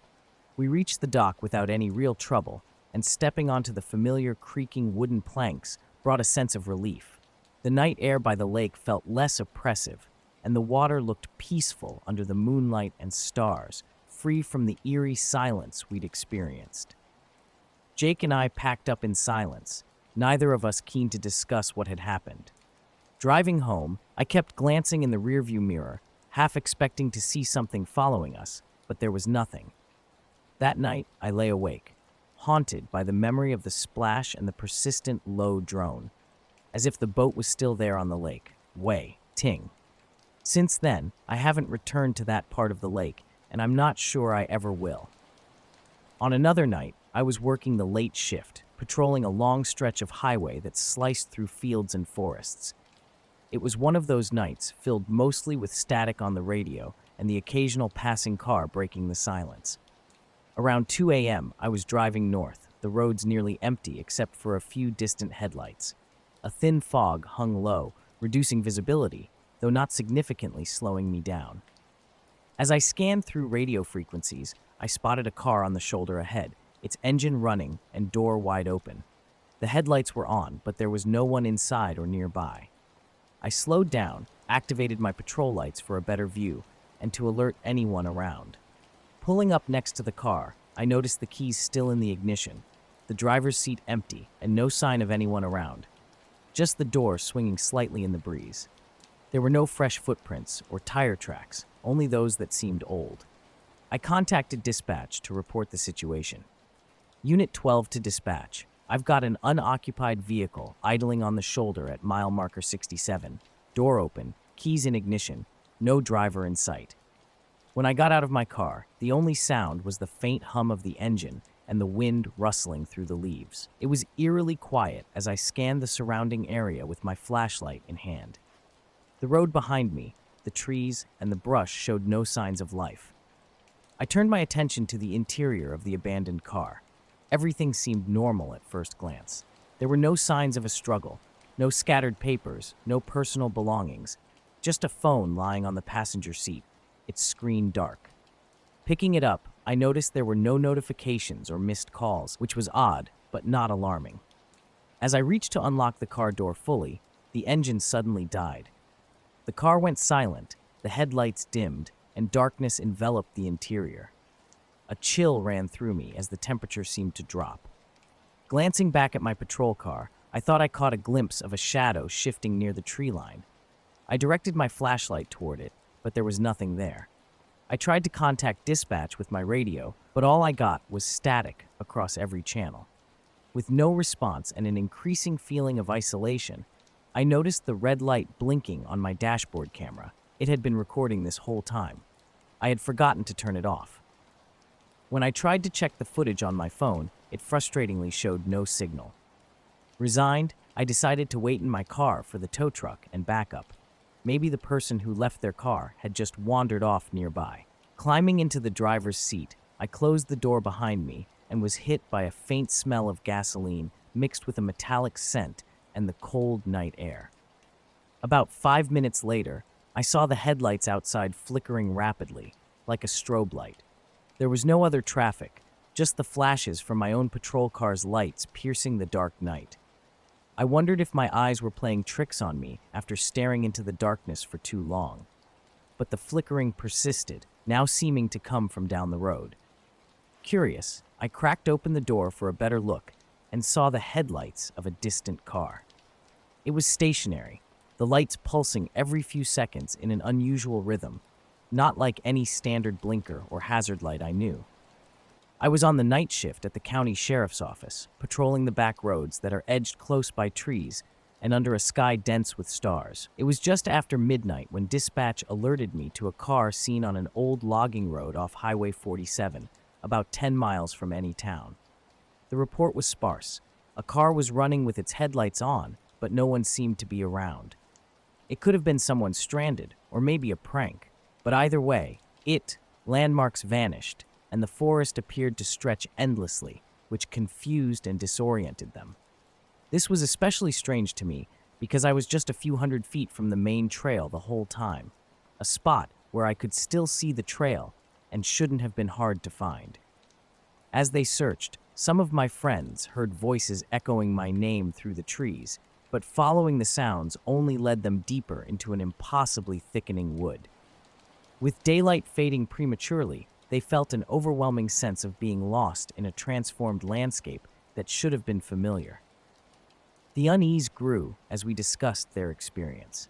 We reached the dock without any real trouble, and stepping onto the familiar creaking wooden planks brought a sense of relief. The night air by the lake felt less oppressive, and the water looked peaceful under the moonlight and stars, free from the eerie silence we'd experienced. Jake and I packed up in silence, neither of us keen to discuss what had happened. Driving home, I kept glancing in the rearview mirror, half expecting to see something following us, but there was nothing. That night, I lay awake, haunted by the memory of the splash and the persistent low drone, as if the boat was still there on the lake. Wei Ting. Since then, I haven't returned to that part of the lake, and I'm not sure I ever will. On another night, I was working the late shift, patrolling a long stretch of highway that sliced through fields and forests. It was one of those nights filled mostly with static on the radio and the occasional passing car breaking the silence. Around 2 a.m., I was driving north, the roads nearly empty except for a few distant headlights. A thin fog hung low, reducing visibility, though not significantly slowing me down. As I scanned through radio frequencies, I spotted a car on the shoulder ahead, its engine running and door wide open. The headlights were on, but there was no one inside or nearby. I slowed down, activated my patrol lights for a better view, and to alert anyone around. Pulling up next to the car, I noticed the keys still in the ignition, the driver's seat empty, and no sign of anyone around. Just the door swinging slightly in the breeze. There were no fresh footprints or tire tracks, only those that seemed old. I contacted dispatch to report the situation. Unit 12 to dispatch. I've got an unoccupied vehicle idling on the shoulder at mile marker 67. Door open, keys in ignition, no driver in sight. When I got out of my car, the only sound was the faint hum of the engine and the wind rustling through the leaves. It was eerily quiet as I scanned the surrounding area with my flashlight in hand. The road behind me, the trees, and the brush showed no signs of life. I turned my attention to the interior of the abandoned car. Everything seemed normal at first glance. There were no signs of a struggle, no scattered papers, no personal belongings, just a phone lying on the passenger seat, its screen dark. Picking it up, I noticed there were no notifications or missed calls, which was odd, but not alarming. As I reached to unlock the car door fully, the engine suddenly died. The car went silent, the headlights dimmed, and darkness enveloped the interior. A chill ran through me as the temperature seemed to drop. Glancing back at my patrol car, I thought I caught a glimpse of a shadow shifting near the tree line. I directed my flashlight toward it, but there was nothing there. I tried to contact dispatch with my radio, but all I got was static across every channel. With no response and an increasing feeling of isolation, I noticed the red light blinking on my dashboard camera. It had been recording this whole time. I had forgotten to turn it off. When I tried to check the footage on my phone, it frustratingly showed no signal. Resigned, I decided to wait in my car for the tow truck and backup. Maybe the person who left their car had just wandered off nearby. Climbing into the driver's seat, I closed the door behind me and was hit by a faint smell of gasoline mixed with a metallic scent and the cold night air. About 5 minutes later, I saw the headlights outside flickering rapidly, like a strobe light. There was no other traffic, just the flashes from my own patrol car's lights piercing the dark night. I wondered if my eyes were playing tricks on me after staring into the darkness for too long. But the flickering persisted, now seeming to come from down the road. Curious, I cracked open the door for a better look and saw the headlights of a distant car. It was stationary, the lights pulsing every few seconds in an unusual rhythm, not like any standard blinker or hazard light I knew. I was on the night shift at the county sheriff's office, patrolling the back roads that are edged close by trees and under a sky dense with stars. It was just after midnight when dispatch alerted me to a car seen on an old logging road off Highway 47, about 10 miles from any town. The report was sparse. A car was running with its headlights on, but no one seemed to be around. It could have been someone stranded, or maybe a prank. But either way, landmarks vanished, and the forest appeared to stretch endlessly, which confused and disoriented them. This was especially strange to me because I was just a few hundred feet from the main trail the whole time, a spot where I could still see the trail and shouldn't have been hard to find. As they searched, some of my friends heard voices echoing my name through the trees, but following the sounds only led them deeper into an impossibly thickening wood. With daylight fading prematurely, they felt an overwhelming sense of being lost in a transformed landscape that should have been familiar. The unease grew as we discussed their experience.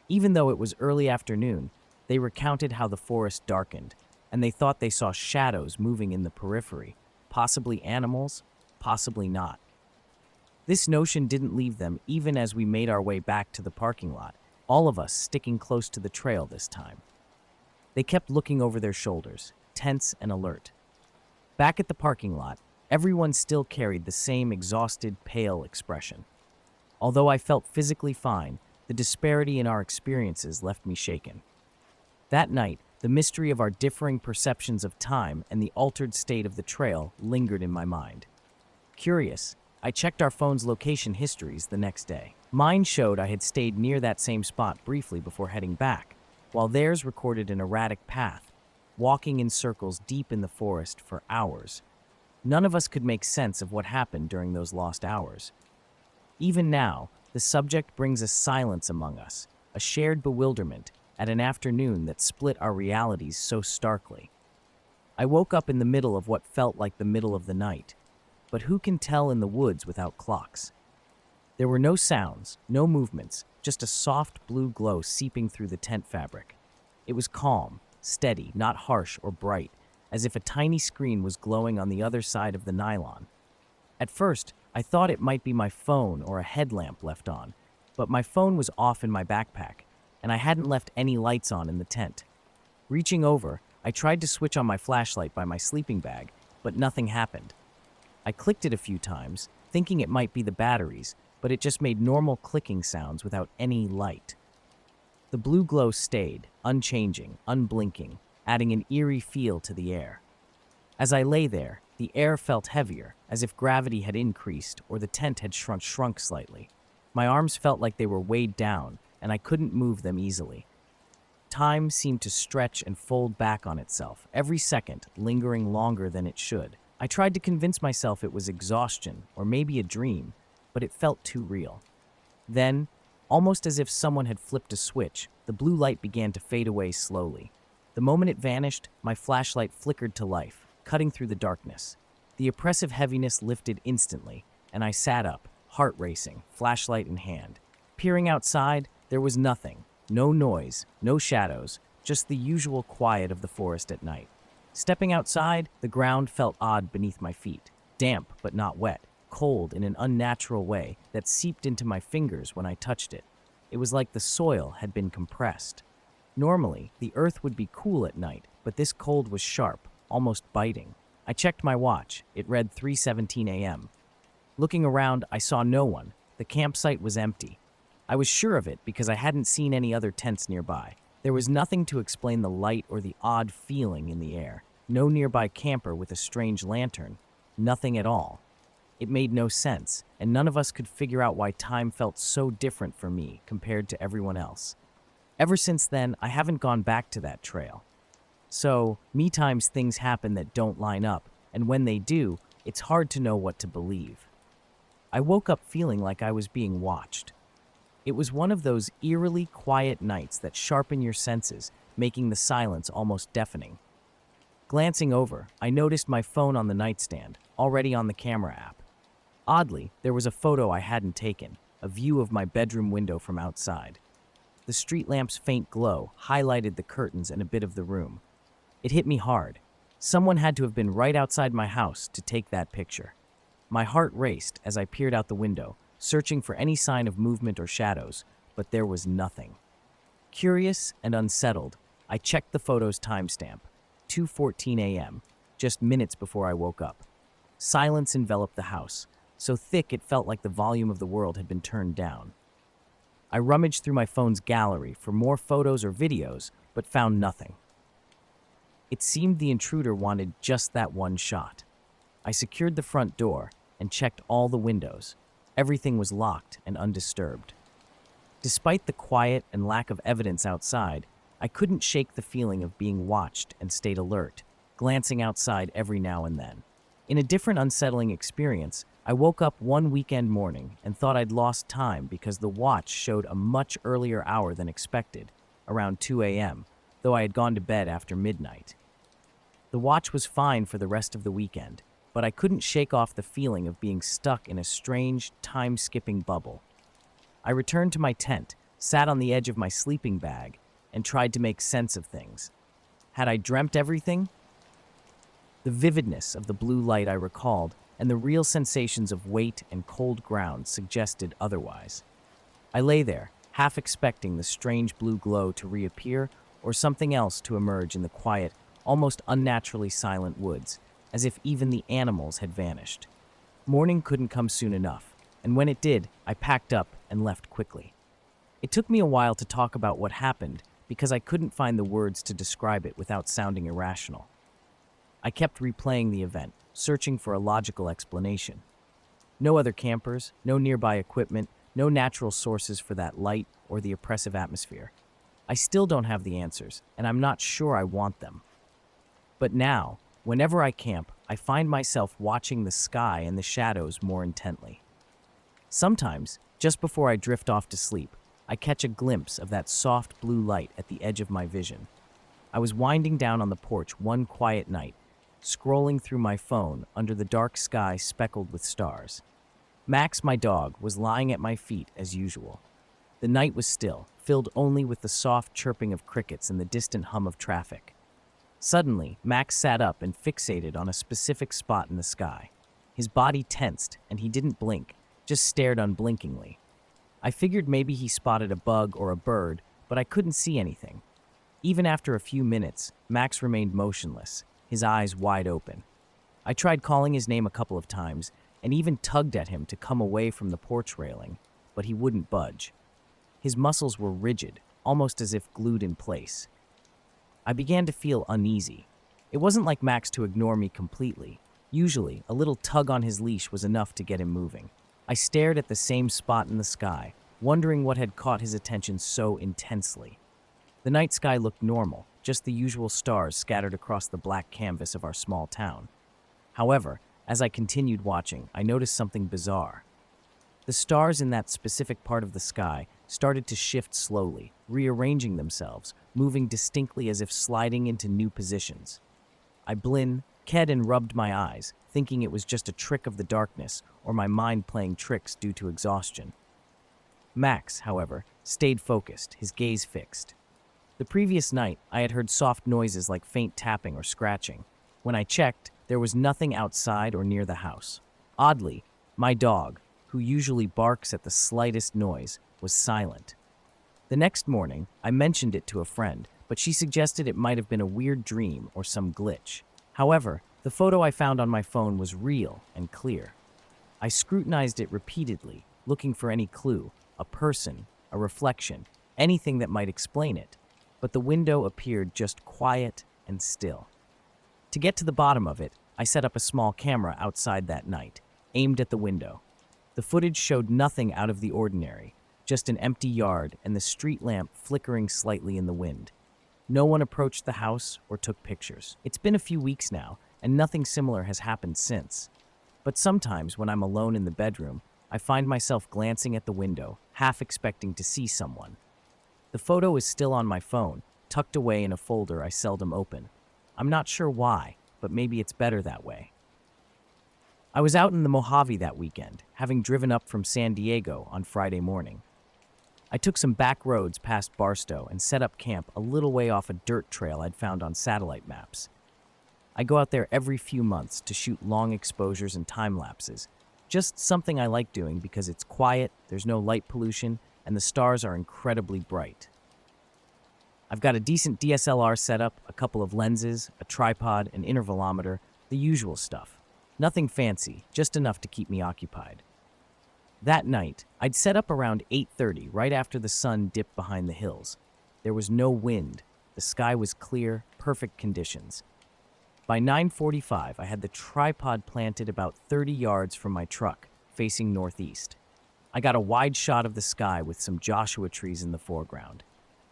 Even though it was early afternoon, they recounted how the forest darkened, and they thought they saw shadows moving in the periphery, possibly animals, possibly not. This notion didn't leave them even as we made our way back to the parking lot, all of us sticking close to the trail this time. They kept looking over their shoulders, tense and alert. Back at the parking lot, everyone still carried the same exhausted, pale expression. Although I felt physically fine, the disparity in our experiences left me shaken. That night, the mystery of our differing perceptions of time and the altered state of the trail lingered in my mind. Curious, I checked our phone's location histories the next day. Mine showed I had stayed near that same spot briefly before heading back, while theirs recorded an erratic path, walking in circles deep in the forest for hours. None of us could make sense of what happened during those lost hours. Even now, the subject brings a silence among us, a shared bewilderment at an afternoon that split our realities so starkly. I woke up in the middle of what felt like the middle of the night, but who can tell in the woods without clocks? There were no sounds, no movements, just a soft blue glow seeping through the tent fabric. It was calm, steady, not harsh or bright, as if a tiny screen was glowing on the other side of the nylon. At first, I thought it might be my phone or a headlamp left on, but my phone was off in my backpack, and I hadn't left any lights on in the tent. Reaching over, I tried to switch on my flashlight by my sleeping bag, but nothing happened. I clicked it a few times, thinking it might be the batteries, but it just made normal clicking sounds without any light. The blue glow stayed, unchanging, unblinking, adding an eerie feel to the air. As I lay there, the air felt heavier, as if gravity had increased or the tent had shrunk slightly. My arms felt like they were weighed down, and I couldn't move them easily. Time seemed to stretch and fold back on itself, every second lingering longer than it should. I tried to convince myself it was exhaustion or maybe a dream, but it felt too real. Then, almost as if someone had flipped a switch, the blue light began to fade away slowly. The moment it vanished, my flashlight flickered to life, cutting through the darkness. The oppressive heaviness lifted instantly, and I sat up, heart racing, flashlight in hand. Peering outside, there was nothing. No noise, no shadows, just the usual quiet of the forest at night. Stepping outside, the ground felt odd beneath my feet, damp but not wet, cold in an unnatural way that seeped into my fingers when I touched it. It was like the soil had been compressed. Normally, the earth would be cool at night, but this cold was sharp, almost biting. I checked my watch. It read 3:17 a.m. Looking around, I saw no one. The campsite was empty. I was sure of it because I hadn't seen any other tents nearby. There was nothing to explain the light or the odd feeling in the air. No nearby camper with a strange lantern. Nothing at all. It made no sense, and none of us could figure out why time felt so different for me compared to everyone else. Ever since then, I haven't gone back to that trail. So, me times things happen that don't line up, and when they do, it's hard to know what to believe. I woke up feeling like I was being watched. It was one of those eerily quiet nights that sharpen your senses, making the silence almost deafening. Glancing over, I noticed my phone on the nightstand, already on the camera app. Oddly, there was a photo I hadn't taken, a view of my bedroom window from outside. The street lamp's faint glow highlighted the curtains and a bit of the room. It hit me hard. Someone had to have been right outside my house to take that picture. My heart raced as I peered out the window, searching for any sign of movement or shadows, but there was nothing. Curious and unsettled, I checked the photo's timestamp, 2:14 a.m., just minutes before I woke up. Silence enveloped the house, so thick it felt like the volume of the world had been turned down. I rummaged through my phone's gallery for more photos or videos, but found nothing. It seemed the intruder wanted just that one shot. I secured the front door and checked all the windows. Everything was locked and undisturbed. Despite the quiet and lack of evidence outside, I couldn't shake the feeling of being watched and stayed alert, glancing outside every now and then. In a different unsettling experience, I woke up one weekend morning and thought I'd lost time because the watch showed a much earlier hour than expected, around 2 a.m., though I had gone to bed after midnight. The watch was fine for the rest of the weekend, but I couldn't shake off the feeling of being stuck in a strange, time-skipping bubble. I returned to my tent, sat on the edge of my sleeping bag, and tried to make sense of things. Had I dreamt everything? The vividness of the blue light I recalled, and the real sensations of weight and cold ground suggested otherwise. I lay there, half expecting the strange blue glow to reappear or something else to emerge in the quiet, almost unnaturally silent woods, as if even the animals had vanished. Morning couldn't come soon enough, and when it did, I packed up and left quickly. It took me a while to talk about what happened because I couldn't find the words to describe it without sounding irrational. I kept replaying the event, searching for a logical explanation. No other campers, no nearby equipment, no natural sources for that light or the oppressive atmosphere. I still don't have the answers, and I'm not sure I want them. But now, Whenever I camp, I find myself watching the sky and the shadows more intently. Sometimes, just before I drift off to sleep, I catch a glimpse of that soft blue light at the edge of my vision. I was winding down on the porch one quiet night, scrolling through my phone under the dark sky speckled with stars. Max, my dog, was lying at my feet as usual. The night was still, filled only with the soft chirping of crickets and the distant hum of traffic. Suddenly, Max sat up and fixated on a specific spot in the sky. His body tensed, and he didn't blink, just stared unblinkingly. I figured maybe he spotted a bug or a bird, but I couldn't see anything. Even after a few minutes, Max remained motionless, his eyes wide open. I tried calling his name a couple of times, and even tugged at him to come away from the porch railing, but he wouldn't budge. His muscles were rigid, almost as if glued in place. I began to feel uneasy. It wasn't like Max to ignore me completely. Usually, a little tug on his leash was enough to get him moving. I stared at the same spot in the sky, wondering what had caught his attention so intensely. The night sky looked normal, just the usual stars scattered across the black canvas of our small town. However, as I continued watching, I noticed something bizarre. The stars in that specific part of the sky started to shift slowly, rearranging themselves, moving distinctly as if sliding into new positions. I blinked and rubbed my eyes, thinking it was just a trick of the darkness or my mind playing tricks due to exhaustion. Max, however, stayed focused, his gaze fixed. The previous night, I had heard soft noises like faint tapping or scratching. When I checked, there was nothing outside or near the house. Oddly, my dog, who usually barks at the slightest noise, was silent. The next morning, I mentioned it to a friend, but she suggested it might have been a weird dream or some glitch. However, the photo I found on my phone was real and clear. I scrutinized it repeatedly, looking for any clue, a person, a reflection, anything that might explain it, but the window appeared just quiet and still. To get to the bottom of it, I set up a small camera outside that night, aimed at the window. The footage showed nothing out of the ordinary, just an empty yard and the street lamp flickering slightly in the wind. No one approached the house or took pictures. It's been a few weeks now, and nothing similar has happened since. But sometimes when I'm alone in the bedroom, I find myself glancing at the window, half expecting to see someone. The photo is still on my phone, tucked away in a folder I seldom open. I'm not sure why, but maybe it's better that way. I was out in the Mojave that weekend, having driven up from San Diego on Friday morning. I took some back roads past Barstow and set up camp a little way off a dirt trail I'd found on satellite maps. I go out there every few months to shoot long exposures and time lapses, just something I like doing because it's quiet, there's no light pollution, and the stars are incredibly bright. I've got a decent DSLR setup, a couple of lenses, a tripod, an intervalometer, the usual stuff. Nothing fancy, just enough to keep me occupied. That night, I'd set up around 8:30, right after the sun dipped behind the hills. There was no wind, the sky was clear, perfect conditions. By 9:45, I had the tripod planted about 30 yards from my truck, facing northeast. I got a wide shot of the sky with some Joshua trees in the foreground.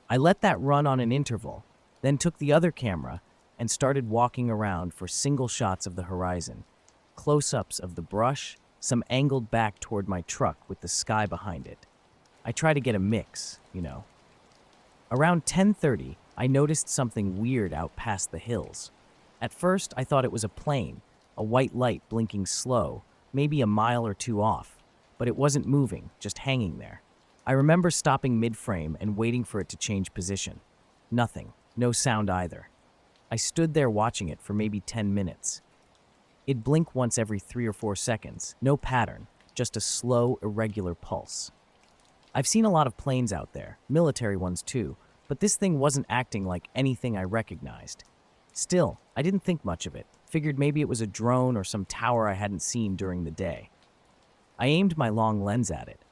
I let that run on an interval, then took the other camera and started walking around for single shots of the horizon, close-ups of the brush, some angled back toward my truck with the sky behind it. I try to get a mix, you know. Around 10:30, I noticed something weird out past the hills. At first, I thought it was a plane, a white light blinking slow, maybe a mile or two off, but it wasn't moving, just hanging there. I remember stopping mid-frame and waiting for it to change position. Nothing, no sound either. I stood there watching it for maybe 10 minutes. It'd blink once every 3 or 4 seconds, no pattern, just a slow, irregular pulse. I've seen a lot of planes out there, military ones too, but this thing wasn't acting like anything I recognized. Still, I didn't think much of it, figured maybe it was a drone or some tower I hadn't seen during the day. I aimed my long lens at it.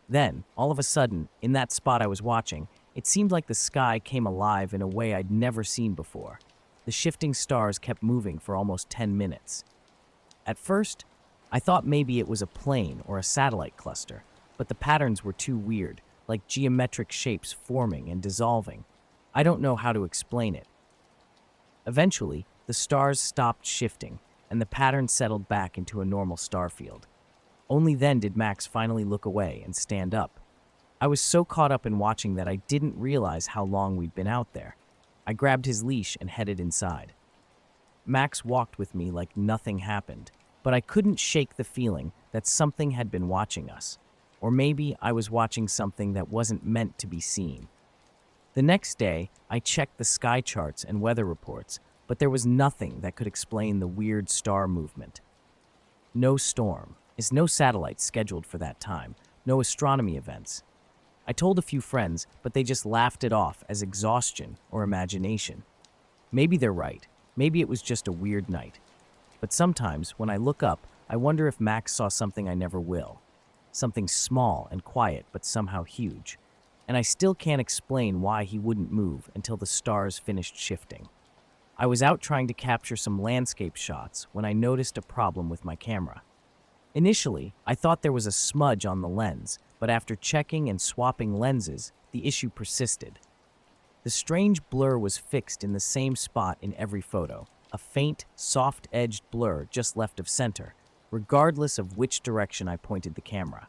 Then, all of a sudden, in that spot I was watching, it seemed like the sky came alive in a way I'd never seen before. The shifting stars kept moving for almost 10 minutes. At first, I thought maybe it was a plane or a satellite cluster, but the patterns were too weird, like geometric shapes forming and dissolving. I don't know how to explain it. Eventually, the stars stopped shifting, and the pattern settled back into a normal star field. Only then did Max finally look away and stand up. I was so caught up in watching that I didn't realize how long we'd been out there. I grabbed his leash and headed inside. Max walked with me like nothing happened, but I couldn't shake the feeling that something had been watching us. Or maybe I was watching something that wasn't meant to be seen. The next day, I checked the sky charts and weather reports, but there was nothing that could explain the weird star movement. No storm, is no satellites scheduled for that time, no astronomy events. I told a few friends, but they just laughed it off as exhaustion or imagination. Maybe they're right. Maybe it was just a weird night. But sometimes, when I look up, I wonder if Max saw something I never will. Something small and quiet, but somehow huge. And I still can't explain why he wouldn't move until the stars finished shifting. I was out trying to capture some landscape shots when I noticed a problem with my camera. Initially, I thought there was a smudge on the lens, but after checking and swapping lenses, the issue persisted. The strange blur was fixed in the same spot in every photo, a faint, soft-edged blur just left of center, regardless of which direction I pointed the camera.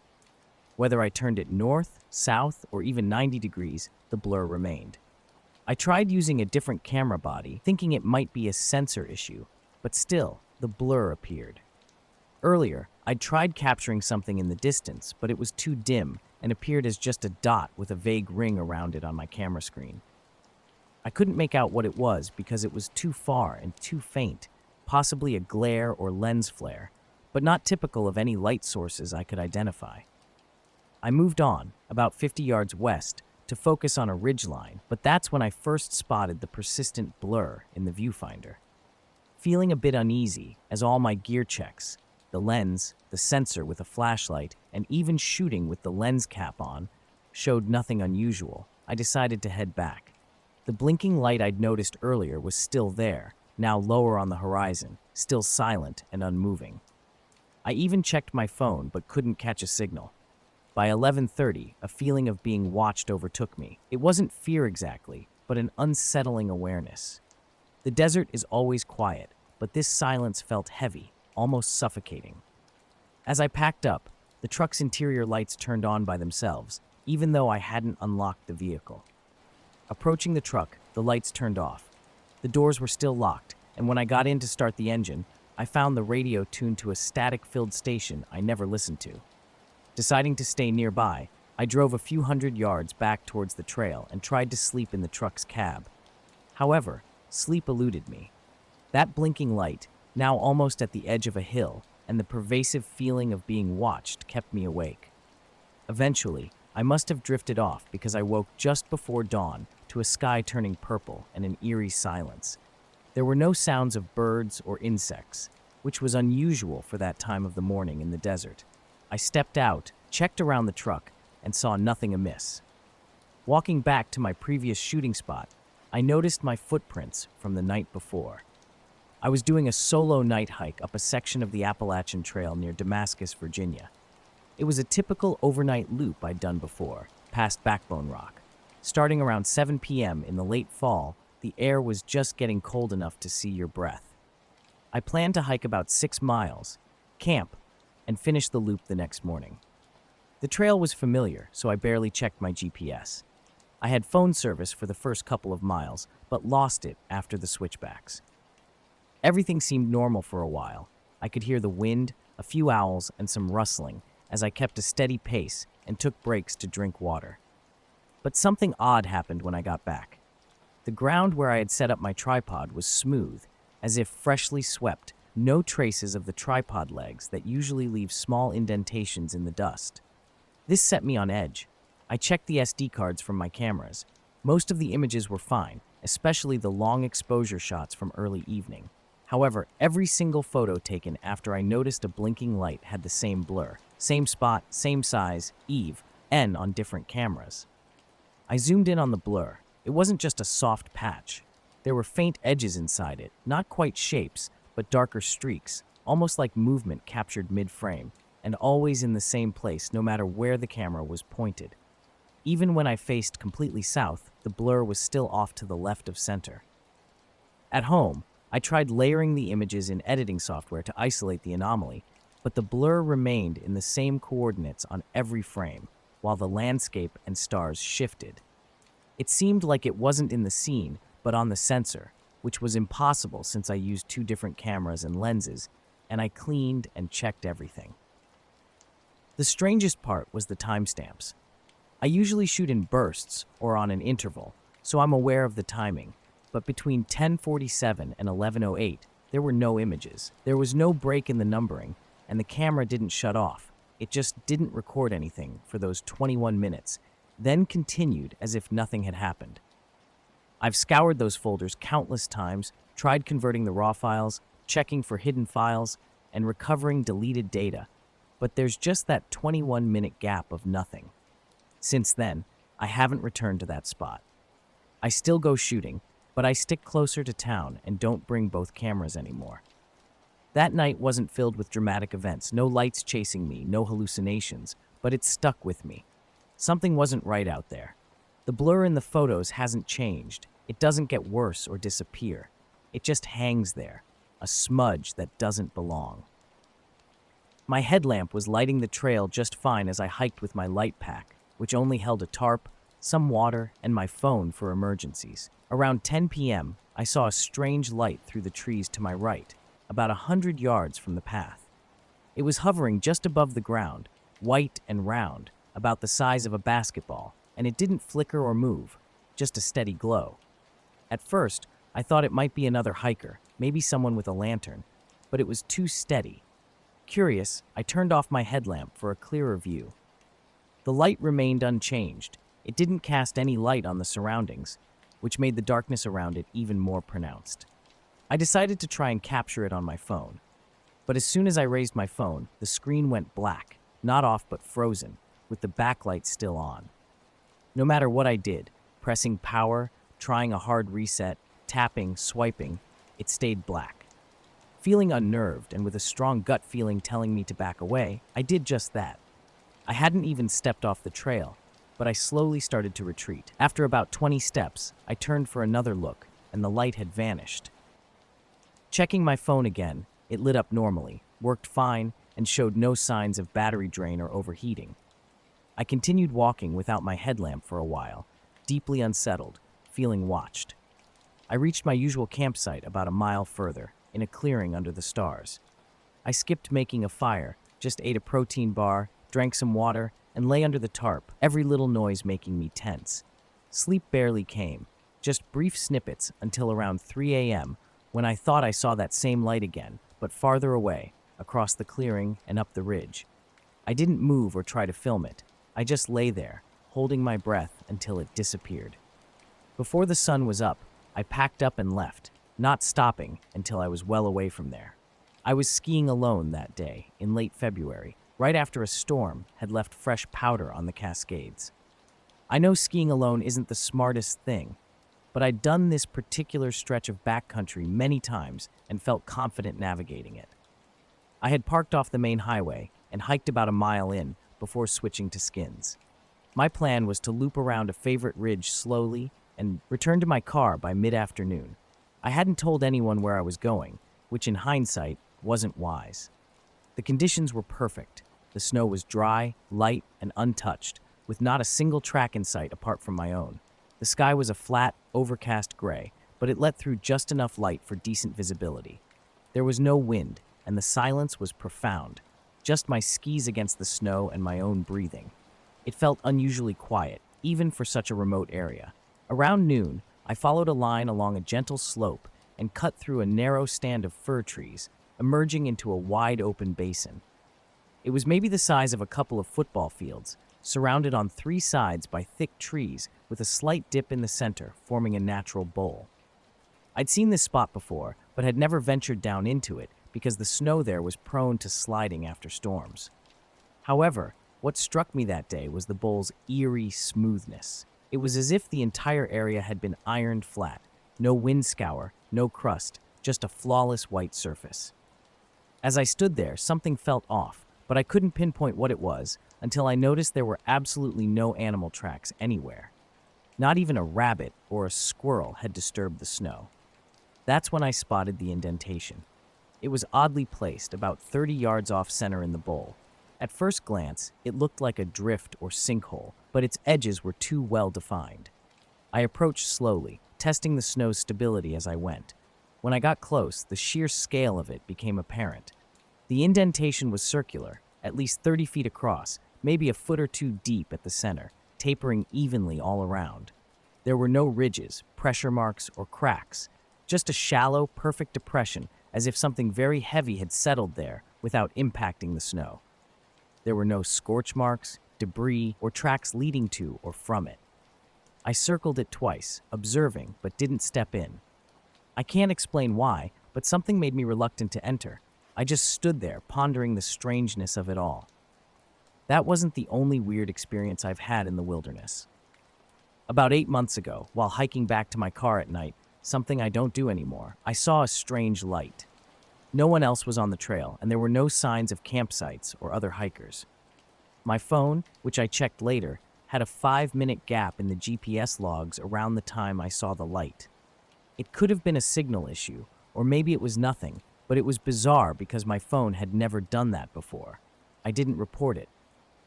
Whether I turned it north, south, or even 90 degrees, the blur remained. I tried using a different camera body, thinking it might be a sensor issue, but still, the blur appeared. Earlier, I'd tried capturing something in the distance, but it was too dim and appeared as just a dot with a vague ring around it on my camera screen. I couldn't make out what it was because it was too far and too faint, possibly a glare or lens flare, but not typical of any light sources I could identify. I moved on, about 50 yards west, to focus on a ridgeline, but that's when I first spotted the persistent blur in the viewfinder. Feeling a bit uneasy, as all my gear checks, the lens, the sensor with a flashlight, and even shooting with the lens cap on, showed nothing unusual, I decided to head back. The blinking light I'd noticed earlier was still there, now lower on the horizon, still silent and unmoving. I even checked my phone but couldn't catch a signal. By 11:30, a feeling of being watched overtook me. It wasn't fear exactly, but an unsettling awareness. The desert is always quiet, but this silence felt heavy, almost suffocating. As I packed up, the truck's interior lights turned on by themselves, even though I hadn't unlocked the vehicle. Approaching the truck, the lights turned off. The doors were still locked, and when I got in to start the engine, I found the radio tuned to a static-filled station I never listened to. Deciding to stay nearby, I drove a few hundred yards back towards the trail and tried to sleep in the truck's cab. However, sleep eluded me. That blinking light, now almost at the edge of a hill, and the pervasive feeling of being watched kept me awake. Eventually, I must have drifted off because I woke just before dawn to a sky turning purple and an eerie silence. There were no sounds of birds or insects, which was unusual for that time of the morning in the desert. I stepped out, checked around the truck, and saw nothing amiss. Walking back to my previous shooting spot, I noticed my footprints from the night before. I was doing a solo night hike up a section of the Appalachian Trail near Damascus, Virginia. It was a typical overnight loop I'd done before, past Backbone Rock. Starting around 7 p.m. in the late fall, the air was just getting cold enough to see your breath. I planned to hike about 6 miles, camp, and finish the loop the next morning. The trail was familiar, so I barely checked my GPS. I had phone service for the first couple of miles, but lost it after the switchbacks. Everything seemed normal for a while. I could hear the wind, a few owls, and some rustling as I kept a steady pace and took breaks to drink water. But something odd happened when I got back. The ground where I had set up my tripod was smooth, as if freshly swept, no traces of the tripod legs that usually leave small indentations in the dust. This set me on edge. I checked the SD cards from my cameras. Most of the images were fine, especially the long exposure shots from early evening. However, every single photo taken after I noticed a blinking light had the same blur. Same spot, same size, Eve, N on different cameras. I zoomed in on the blur. It wasn't just a soft patch. There were faint edges inside it, not quite shapes, but darker streaks, almost like movement captured mid-frame, and always in the same place no matter where the camera was pointed. Even when I faced completely south, the blur was still off to the left of center. At home, I I tried layering the images in editing software to isolate the anomaly, but the blur remained in the same coordinates on every frame, while the landscape and stars shifted. It seemed like it wasn't in the scene, but on the sensor, which was impossible since I used two different cameras and lenses, and I cleaned and checked everything. The strangest part was the timestamps. I usually shoot in bursts or on an interval, so I'm aware of the timing, but between 10:47 and 11:08, there were no images. There was no break in the numbering, and the camera didn't shut off. It just didn't record anything for those 21 minutes, then continued as if nothing had happened. I've scoured those folders countless times, tried converting the raw files, checking for hidden files, and recovering deleted data, but there's just that 21-minute gap of nothing. Since then, I haven't returned to that spot. I still go shooting, but I stick closer to town and don't bring both cameras anymore. That night wasn't filled with dramatic events, no lights chasing me, no hallucinations, but it stuck with me. Something wasn't right out there. The blur in the photos hasn't changed. It doesn't get worse or disappear. It just hangs there, a smudge that doesn't belong. My headlamp was lighting the trail just fine as I hiked with my light pack, which only held a tarp, some water, and my phone for emergencies. Around 10 p.m., I saw a strange light through the trees to my right, about 100 yards from the path. It was hovering just above the ground, white and round, about the size of a basketball, and it didn't flicker or move, just a steady glow. At first, I thought it might be another hiker, maybe someone with a lantern, but it was too steady. Curious, I turned off my headlamp for a clearer view. The light remained unchanged. It didn't cast any light on the surroundings, which made the darkness around it even more pronounced. I decided to try and capture it on my phone. But as soon as I raised my phone, the screen went black, not off but frozen, with the backlight still on. No matter what I did, pressing power, trying a hard reset, tapping, swiping, it stayed black. Feeling unnerved and with a strong gut feeling telling me to back away, I did just that. I hadn't even stepped off the trail, but I slowly started to retreat. After about 20 steps, I turned for another look, and the light had vanished. Checking my phone again, it lit up normally, worked fine, and showed no signs of battery drain or overheating. I continued walking without my headlamp for a while, deeply unsettled, feeling watched. I reached my usual campsite about a mile further, in a clearing under the stars. I skipped making a fire, just ate a protein bar, drank some water, and lay under the tarp, every little noise making me tense. Sleep barely came, just brief snippets until around 3 a.m., when I thought I saw that same light again, but farther away, across the clearing and up the ridge. I didn't move or try to film it. I just lay there, holding my breath until it disappeared. Before the sun was up, I packed up and left, not stopping until I was well away from there. I was skiing alone that day, in late February, right after a storm had left fresh powder on the Cascades. I know skiing alone isn't the smartest thing, but I'd done this particular stretch of backcountry many times and felt confident navigating it. I had parked off the main highway and hiked about a mile in before switching to skins. My plan was to loop around a favorite ridge slowly and return to my car by mid-afternoon. I hadn't told anyone where I was going, which in hindsight wasn't wise. The conditions were perfect. The snow was dry, light, and untouched, with not a single track in sight apart from my own. The sky was a flat, overcast gray, but it let through just enough light for decent visibility. There was no wind, and the silence was profound, just my skis against the snow and my own breathing. It felt unusually quiet, even for such a remote area. Around noon, I followed a line along a gentle slope and cut through a narrow stand of fir trees, emerging into a wide-open basin. It was maybe the size of a couple of football fields, surrounded on three sides by thick trees with a slight dip in the center, forming a natural bowl. I'd seen this spot before, but had never ventured down into it because the snow there was prone to sliding after storms. However, what struck me that day was the bowl's eerie smoothness. It was as if the entire area had been ironed flat, no wind scour, no crust, just a flawless white surface. As I stood there, something felt off, but I couldn't pinpoint what it was until I noticed there were absolutely no animal tracks anywhere. Not even a rabbit or a squirrel had disturbed the snow. That's when I spotted the indentation. It was oddly placed, about 30 yards off center in the bowl. At first glance, it looked like a drift or sinkhole, but its edges were too well defined. I approached slowly, testing the snow's stability as I went. When I got close, the sheer scale of it became apparent. The indentation was circular, at least 30 feet across, maybe a foot or two deep at the center, tapering evenly all around. There were no ridges, pressure marks, or cracks, just a shallow, perfect depression, as if something very heavy had settled there without impacting the snow. There were no scorch marks, debris, or tracks leading to or from it. I circled it twice, observing, but didn't step in. I can't explain why, but something made me reluctant to enter. I just stood there, pondering the strangeness of it all. That wasn't the only weird experience I've had in the wilderness. About 8 months ago, while hiking back to my car at night, something I don't do anymore, I saw a strange light. No one else was on the trail, and there were no signs of campsites or other hikers. My phone, which I checked later, had a 5-minute gap in the GPS logs around the time I saw the light. It could have been a signal issue, or maybe it was nothing, but it was bizarre because my phone had never done that before. I didn't report it.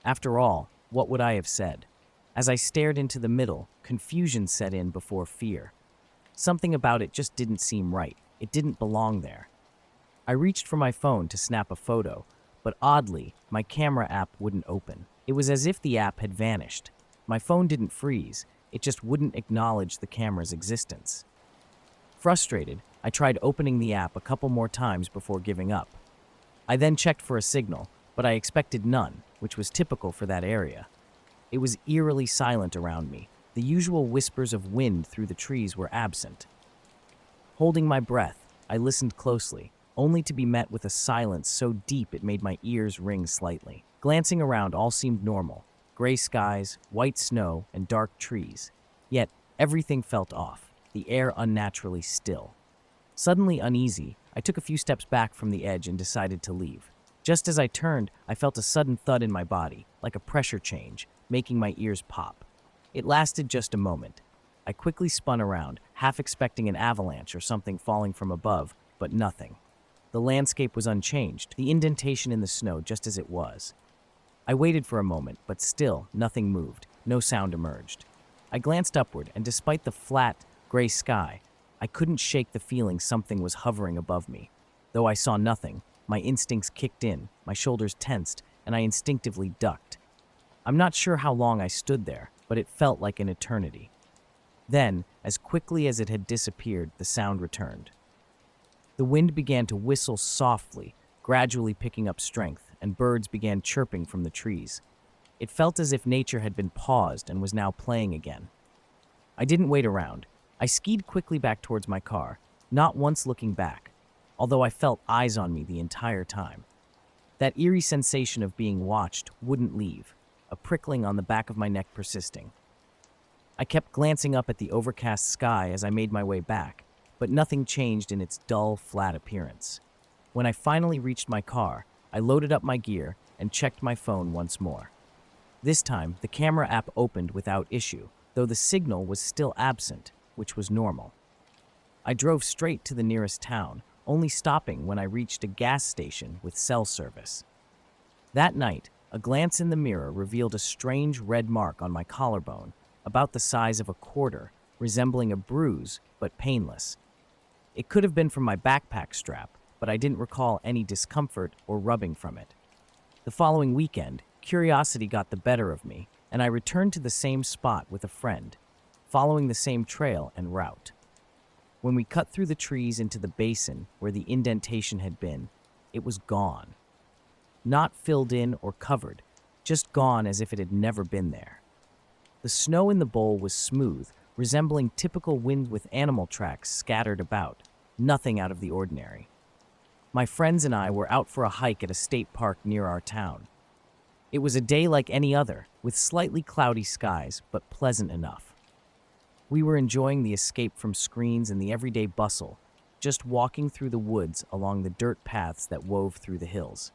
After all, what would I have said? As I stared into the middle, confusion set in before fear. Something about it just didn't seem right. It didn't belong there. I reached for my phone to snap a photo, but oddly, my camera app wouldn't open. It was as if the app had vanished. My phone didn't freeze, it just wouldn't acknowledge the camera's existence. Frustrated, I tried opening the app a couple more times before giving up. I then checked for a signal, but I expected none, which was typical for that area. It was eerily silent around me. The usual whispers of wind through the trees were absent. Holding my breath, I listened closely, only to be met with a silence so deep it made my ears ring slightly. Glancing around, all seemed normal. Gray skies, white snow, and dark trees. Yet, everything felt off, the air unnaturally still. Suddenly uneasy, I took a few steps back from the edge and decided to leave. Just as I turned, I felt a sudden thud in my body, like a pressure change, making my ears pop. It lasted just a moment. I quickly spun around, half expecting an avalanche or something falling from above, but nothing. The landscape was unchanged, the indentation in the snow just as it was. I waited for a moment, but still, nothing moved, no sound emerged. I glanced upward, and despite the flat, gray sky, I couldn't shake the feeling something was hovering above me. Though I saw nothing, my instincts kicked in, my shoulders tensed, and I instinctively ducked. I'm not sure how long I stood there, but it felt like an eternity. Then, as quickly as it had disappeared, the sound returned. The wind began to whistle softly, gradually picking up strength, and birds began chirping from the trees. It felt as if nature had been paused and was now playing again. I didn't wait around. I skied quickly back towards my car, not once looking back, although I felt eyes on me the entire time. That eerie sensation of being watched wouldn't leave, a prickling on the back of my neck persisting. I kept glancing up at the overcast sky as I made my way back, but nothing changed in its dull, flat appearance. When I finally reached my car, I loaded up my gear and checked my phone once more. This time, the camera app opened without issue, though the signal was still absent, which was normal. I drove straight to the nearest town, only stopping when I reached a gas station with cell service. That night, a glance in the mirror revealed a strange red mark on my collarbone, about the size of a quarter, resembling a bruise, but painless. It could have been from my backpack strap, but I didn't recall any discomfort or rubbing from it. The following weekend, curiosity got the better of me, and I returned to the same spot with a friend, following the same trail and route. When we cut through the trees into the basin where the indentation had been, it was gone. Not filled in or covered, just gone as if it had never been there. The snow in the bowl was smooth, resembling typical wind with animal tracks scattered about, nothing out of the ordinary. My friends and I were out for a hike at a state park near our town. It was a day like any other, with slightly cloudy skies, but pleasant enough. We were enjoying the escape from screens and the everyday bustle, just walking through the woods along the dirt paths that wove through the hills.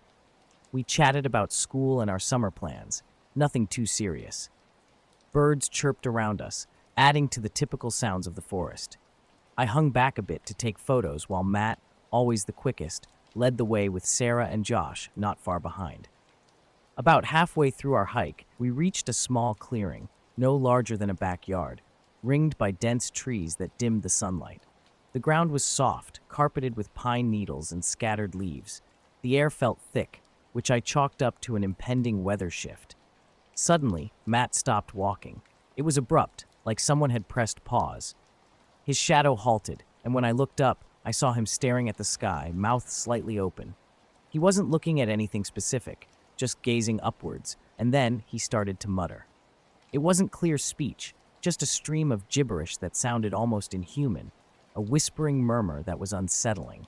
We chatted about school and our summer plans, nothing too serious. Birds chirped around us, adding to the typical sounds of the forest. I hung back a bit to take photos while Matt, always the quickest, led the way with Sarah and Josh not far behind. About halfway through our hike, we reached a small clearing, no larger than a backyard, ringed by dense trees that dimmed the sunlight. The ground was soft, carpeted with pine needles and scattered leaves. The air felt thick, which I chalked up to an impending weather shift. Suddenly, Matt stopped walking. It was abrupt, like someone had pressed pause. His shadow halted, and when I looked up, I saw him staring at the sky, mouth slightly open. He wasn't looking at anything specific, just gazing upwards, and then he started to mutter. It wasn't clear speech, just a stream of gibberish that sounded almost inhuman, a whispering murmur that was unsettling.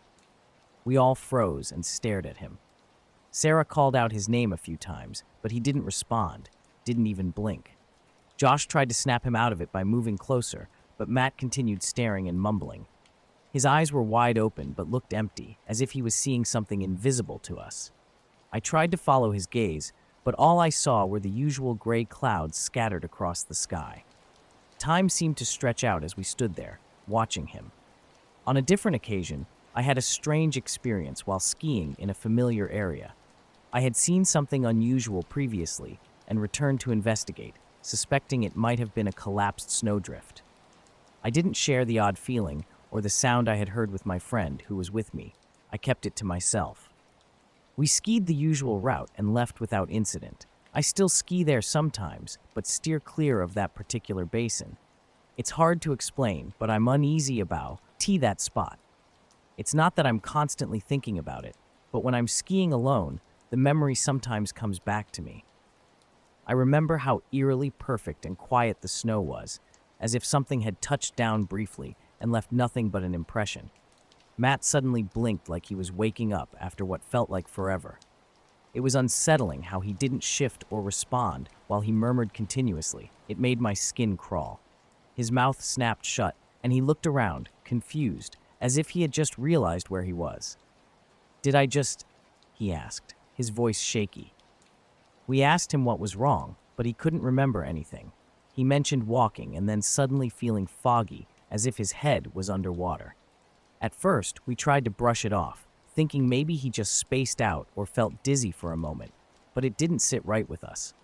We all froze and stared at him. Sarah called out his name a few times, but he didn't respond, didn't even blink. Josh tried to snap him out of it by moving closer, but Matt continued staring and mumbling. His eyes were wide open but looked empty, as if he was seeing something invisible to us. I tried to follow his gaze, but all I saw were the usual gray clouds scattered across the sky. Time seemed to stretch out as we stood there, watching him. On a different occasion, I had a strange experience while skiing in a familiar area. I had seen something unusual previously and returned to investigate, suspecting it might have been a collapsed snowdrift. I didn't share the odd feeling or the sound I had heard with my friend who was with me. I kept it to myself. We skied the usual route and left without incident. I still ski there sometimes, but steer clear of that particular basin. It's hard to explain, but I'm uneasy about that spot. It's not that I'm constantly thinking about it, but when I'm skiing alone, the memory sometimes comes back to me. I remember how eerily perfect and quiet the snow was, as if something had touched down briefly and left nothing but an impression. Matt suddenly blinked like he was waking up after what felt like forever. It was unsettling how he didn't shift or respond while he murmured continuously. It made my skin crawl. His mouth snapped shut, and he looked around, confused, as if he had just realized where he was. "Did I just?" he asked, his voice shaky. We asked him what was wrong, but he couldn't remember anything. He mentioned walking and then suddenly feeling foggy, as if his head was underwater. At first, we tried to brush it off, thinking maybe he just spaced out or felt dizzy for a moment, but it didn't sit right with us.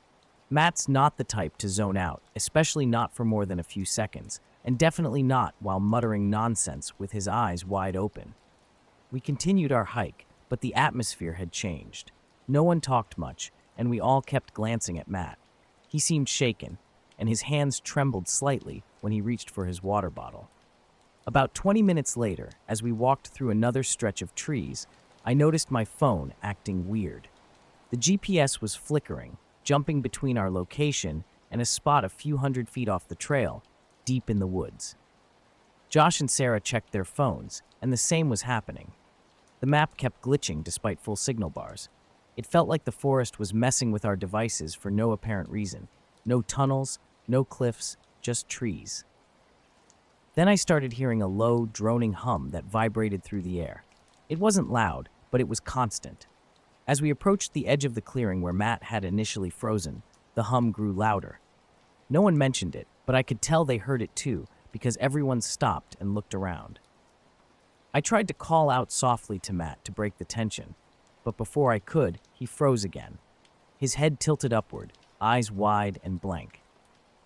Matt's not the type to zone out, especially not for more than a few seconds, and definitely not while muttering nonsense with his eyes wide open. We continued our hike, but the atmosphere had changed. No one talked much, and we all kept glancing at Matt. He seemed shaken, and his hands trembled slightly when he reached for his water bottle. About 20 minutes later, as we walked through another stretch of trees, I noticed my phone acting weird. The GPS was flickering, jumping between our location and a spot a few hundred feet off the trail, deep in the woods. Josh and Sarah checked their phones, and the same was happening. The map kept glitching despite full signal bars. It felt like the forest was messing with our devices for no apparent reason. No tunnels, no cliffs, just trees. Then I started hearing a low, droning hum that vibrated through the air. It wasn't loud, but it was constant. As we approached the edge of the clearing where Matt had initially frozen, the hum grew louder. No one mentioned it, but I could tell they heard it too, because everyone stopped and looked around. I tried to call out softly to Matt to break the tension, but before I could, he froze again. His head tilted upward, eyes wide and blank.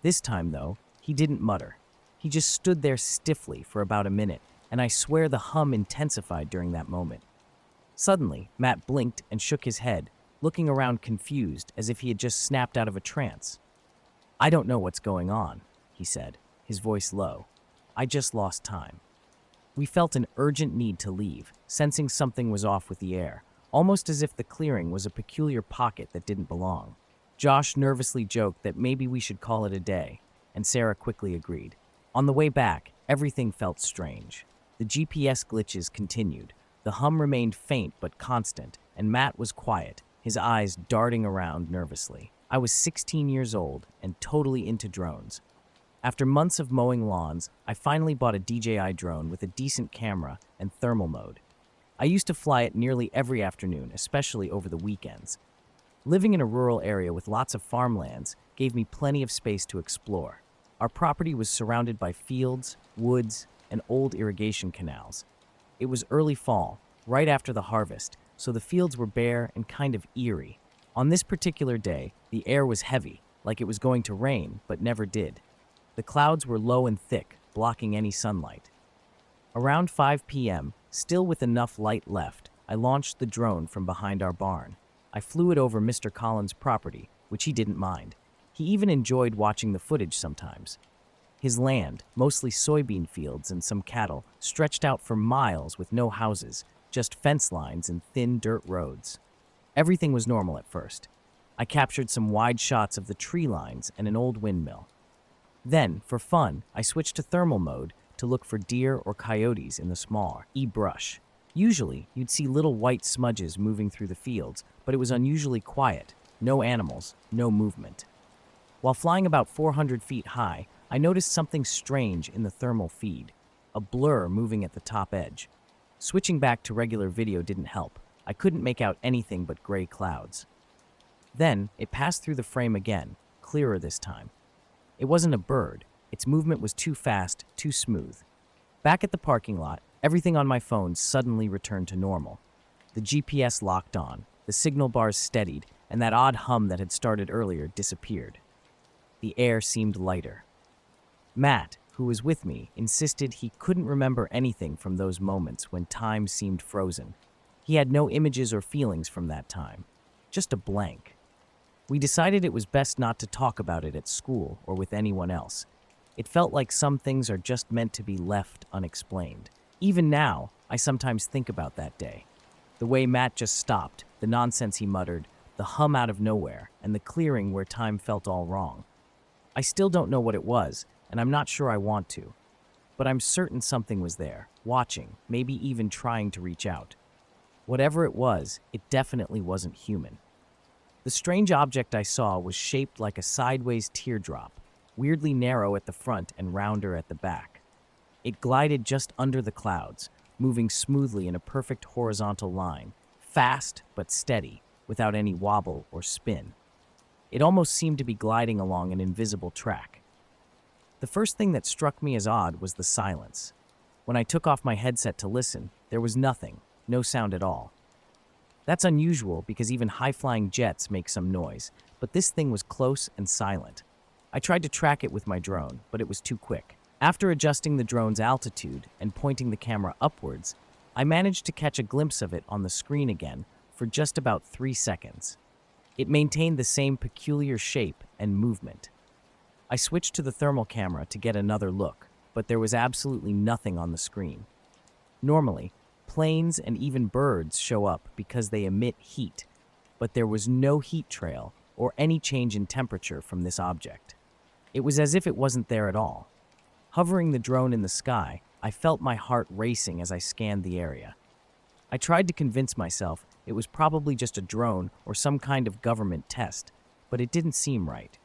This time, though, he didn't mutter. He just stood there stiffly for about a minute, and I swear the hum intensified during that moment. Suddenly, Matt blinked and shook his head, looking around confused as if he had just snapped out of a trance. "I don't know what's going on," he said, his voice low. "I just lost time." We felt an urgent need to leave, sensing something was off with the air, almost as if the clearing was a peculiar pocket that didn't belong. Josh nervously joked that maybe we should call it a day, and Sarah quickly agreed. On the way back, everything felt strange. The GPS glitches continued. The hum remained faint but constant, and Matt was quiet, his eyes darting around nervously. I was 16 years old and totally into drones. After months of mowing lawns, I finally bought a DJI drone with a decent camera and thermal mode. I used to fly it nearly every afternoon, especially over the weekends. Living in a rural area with lots of farmlands gave me plenty of space to explore. Our property was surrounded by fields, woods, and old irrigation canals. It was early fall, right after the harvest, so the fields were bare and kind of eerie. On this particular day, the air was heavy, like it was going to rain, but never did. The clouds were low and thick, blocking any sunlight. Around 5 p.m., still with enough light left, I launched the drone from behind our barn. I flew it over Mr. Collins' property, which he didn't mind. He even enjoyed watching the footage sometimes. His land, mostly soybean fields and some cattle, stretched out for miles with no houses, just fence lines and thin dirt roads. Everything was normal at first. I captured some wide shots of the tree lines and an old windmill. Then, for fun, I switched to thermal mode to look for deer or coyotes in the small brush. Usually, you'd see little white smudges moving through the fields, but it was unusually quiet. No animals, no movement. While flying about 400 feet high, I noticed something strange in the thermal feed, a blur moving at the top edge. Switching back to regular video didn't help. I couldn't make out anything but gray clouds. Then, it passed through the frame again, clearer this time. It wasn't a bird. Its movement was too fast, too smooth. Back at the parking lot, everything on my phone suddenly returned to normal. The GPS locked on, the signal bars steadied, and that odd hum that had started earlier disappeared. The air seemed lighter. Matt, who was with me, insisted he couldn't remember anything from those moments when time seemed frozen. He had no images or feelings from that time, just a blank. We decided it was best not to talk about it at school or with anyone else. It felt like some things are just meant to be left unexplained. Even now, I sometimes think about that day. The way Matt just stopped, the nonsense he muttered, the hum out of nowhere, and the clearing where time felt all wrong. I still don't know what it was, and I'm not sure I want to. But I'm certain something was there, watching, maybe even trying to reach out. Whatever it was, it definitely wasn't human. The strange object I saw was shaped like a sideways teardrop, weirdly narrow at the front and rounder at the back. It glided just under the clouds, moving smoothly in a perfect horizontal line, fast but steady, without any wobble or spin. It almost seemed to be gliding along an invisible track. The first thing that struck me as odd was the silence. When I took off my headset to listen, there was nothing, no sound at all. That's unusual because even high-flying jets make some noise, but this thing was close and silent. I tried to track it with my drone, but it was too quick. After adjusting the drone's altitude and pointing the camera upwards, I managed to catch a glimpse of it on the screen again for just about 3 seconds. It maintained the same peculiar shape and movement. I switched to the thermal camera to get another look, but there was absolutely nothing on the screen. Normally, planes and even birds show up because they emit heat, but there was no heat trail or any change in temperature from this object. It was as if it wasn't there at all. Hovering the drone in the sky, I felt my heart racing as I scanned the area. I tried to convince myself it was probably just a drone or some kind of government test, but it didn't seem right.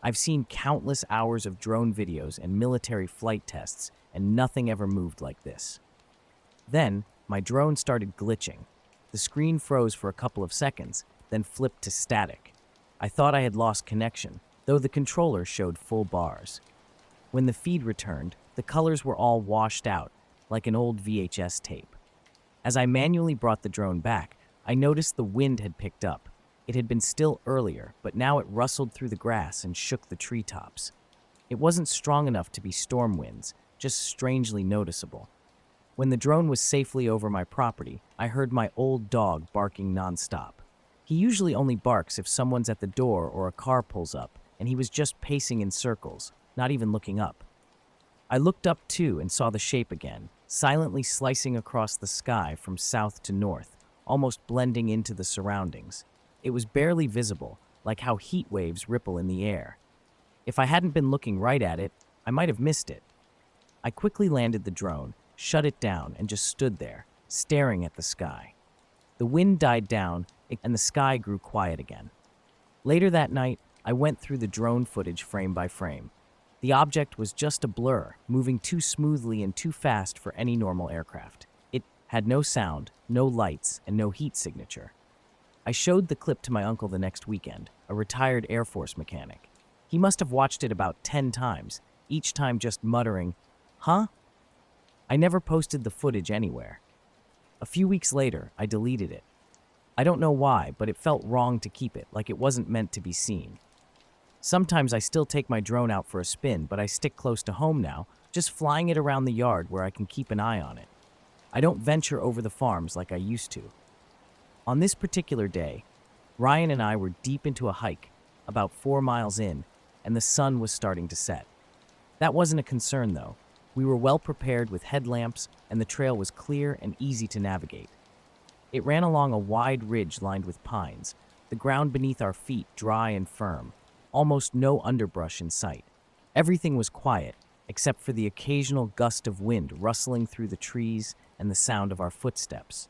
I've seen countless hours of drone videos and military flight tests, and nothing ever moved like this. Then, my drone started glitching. The screen froze for a couple of seconds, then flipped to static. I thought I had lost connection, though the controller showed full bars. When the feed returned, the colors were all washed out, like an old VHS tape. As I manually brought the drone back, I noticed the wind had picked up. It had been still earlier, but now it rustled through the grass and shook the treetops. It wasn't strong enough to be storm winds, just strangely noticeable. When the drone was safely over my property, I heard my old dog barking nonstop. He usually only barks if someone's at the door or a car pulls up, and he was just pacing in circles, not even looking up. I looked up too and saw the shape again, silently slicing across the sky from south to north, almost blending into the surroundings. It was barely visible, like how heat waves ripple in the air. If I hadn't been looking right at it, I might have missed it. I quickly landed the drone, shut it down, and just stood there, staring at the sky. The wind died down, and the sky grew quiet again. Later that night, I went through the drone footage frame by frame. The object was just a blur, moving too smoothly and too fast for any normal aircraft. It had no sound, no lights, and no heat signature. I showed the clip to my uncle the next weekend, a retired Air Force mechanic. He must have watched it about 10 times, each time just muttering, "Huh?" I never posted the footage anywhere. A few weeks later, I deleted it. I don't know why, but it felt wrong to keep it, like it wasn't meant to be seen. Sometimes I still take my drone out for a spin, but I stick close to home now, just flying it around the yard where I can keep an eye on it. I don't venture over the farms like I used to. On this particular day, Ryan and I were deep into a hike, about 4 miles in, and the sun was starting to set. That wasn't a concern, though. We were well prepared with headlamps, and the trail was clear and easy to navigate. It ran along a wide ridge lined with pines, the ground beneath our feet dry and firm, almost no underbrush in sight. Everything was quiet, except for the occasional gust of wind rustling through the trees and the sound of our footsteps.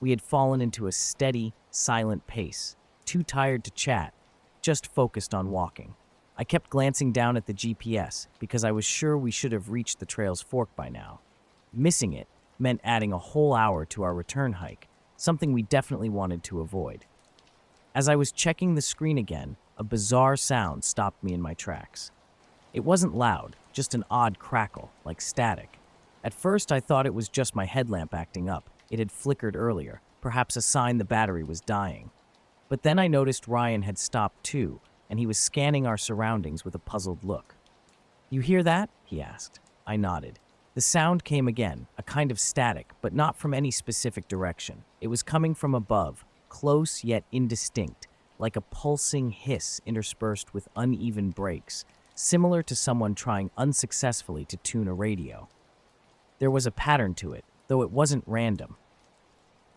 We had fallen into a steady, silent pace, too tired to chat, just focused on walking. I kept glancing down at the GPS because I was sure we should have reached the trail's fork by now. Missing it meant adding a whole hour to our return hike, something we definitely wanted to avoid. As I was checking the screen again, a bizarre sound stopped me in my tracks. It wasn't loud, just an odd crackle, like static. At first, I thought it was just my headlamp acting up. It had flickered earlier, perhaps a sign the battery was dying. But then I noticed Ryan had stopped too, and he was scanning our surroundings with a puzzled look. "You hear that?" he asked. I nodded. The sound came again, a kind of static, but not from any specific direction. It was coming from above, close yet indistinct, like a pulsing hiss interspersed with uneven breaks, similar to someone trying unsuccessfully to tune a radio. There was a pattern to it, though it wasn't random.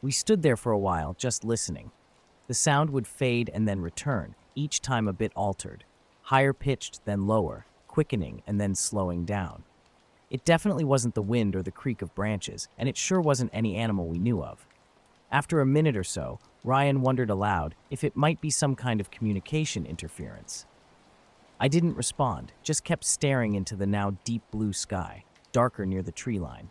We stood there for a while, just listening. The sound would fade and then return, each time a bit altered, higher pitched then lower, quickening and then slowing down. It definitely wasn't the wind or the creak of branches, and it sure wasn't any animal we knew of. After a minute or so, Ryan wondered aloud if it might be some kind of communication interference. I didn't respond, just kept staring into the now deep blue sky, darker near the tree line.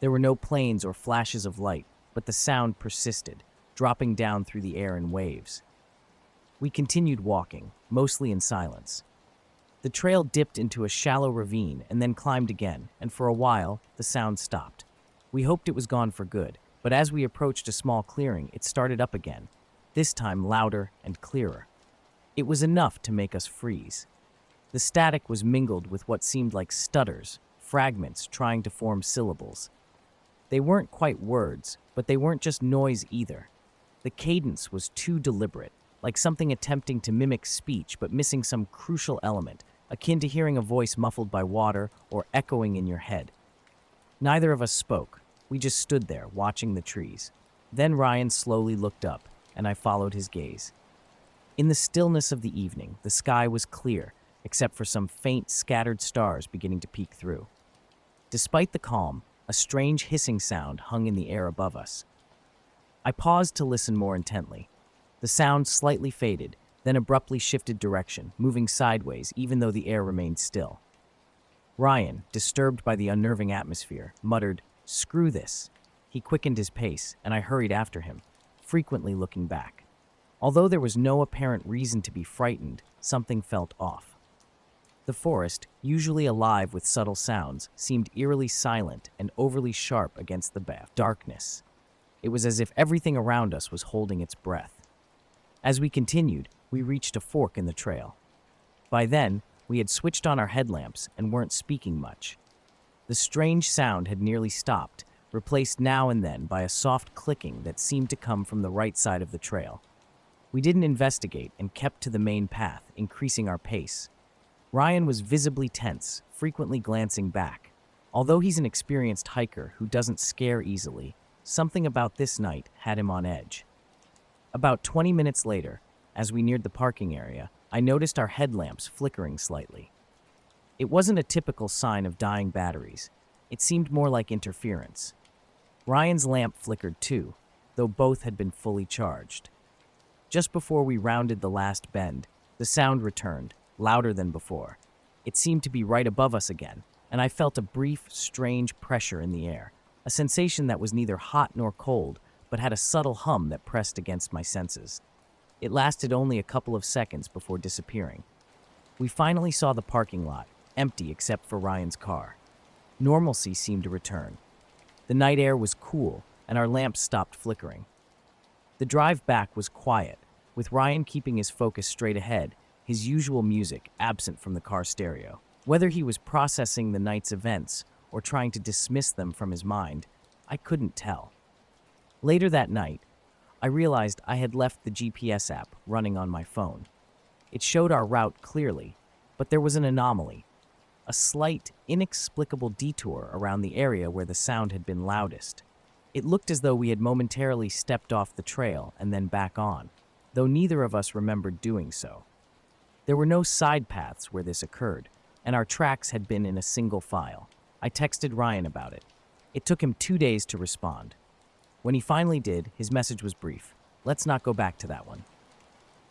There were no planes or flashes of light, but the sound persisted, dropping down through the air in waves. We continued walking, mostly in silence. The trail dipped into a shallow ravine and then climbed again, and for a while, the sound stopped. We hoped it was gone for good, but as we approached a small clearing, it started up again, this time louder and clearer. It was enough to make us freeze. The static was mingled with what seemed like stutters, fragments trying to form syllables. They weren't quite words, but they weren't just noise either. The cadence was too deliberate, like something attempting to mimic speech but missing some crucial element, akin to hearing a voice muffled by water or echoing in your head. Neither of us spoke. We just stood there, watching the trees. Then Ryan slowly looked up, and I followed his gaze. In the stillness of the evening, the sky was clear, except for some faint, scattered stars beginning to peek through. Despite the calm, a strange hissing sound hung in the air above us. I paused to listen more intently. The sound slightly faded, then abruptly shifted direction, moving sideways even though the air remained still. Ryan, disturbed by the unnerving atmosphere, muttered, "Screw this." He quickened his pace, and I hurried after him, frequently looking back. Although there was no apparent reason to be frightened, something felt off. The forest, usually alive with subtle sounds, seemed eerily silent and overly sharp against the darkness. It was as if everything around us was holding its breath. As we continued, we reached a fork in the trail. By then, we had switched on our headlamps and weren't speaking much. The strange sound had nearly stopped, replaced now and then by a soft clicking that seemed to come from the right side of the trail. We didn't investigate and kept to the main path, increasing our pace. Ryan was visibly tense, frequently glancing back. Although he's an experienced hiker who doesn't scare easily, something about this night had him on edge. About 20 minutes later, as we neared the parking area, I noticed our headlamps flickering slightly. It wasn't a typical sign of dying batteries. It seemed more like interference. Ryan's lamp flickered too, though both had been fully charged. Just before we rounded the last bend, the sound returned, louder than before. It seemed to be right above us again, and I felt a brief, strange pressure in the air, a sensation that was neither hot nor cold, but had a subtle hum that pressed against my senses. It lasted only a couple of seconds before disappearing. We finally saw the parking lot, empty except for Ryan's car. Normalcy seemed to return. The night air was cool, and our lamps stopped flickering. The drive back was quiet, with Ryan keeping his focus straight ahead, his usual music absent from the car stereo. Whether he was processing the night's events or trying to dismiss them from his mind, I couldn't tell. Later that night, I realized I had left the GPS app running on my phone. It showed our route clearly, but there was an anomaly. A slight, inexplicable detour around the area where the sound had been loudest. It looked as though we had momentarily stepped off the trail and then back on, though neither of us remembered doing so. There were no side paths where this occurred, and our tracks had been in a single file. I texted Ryan about it. It took him 2 days to respond. When he finally did, his message was brief. Let's not go back to that one.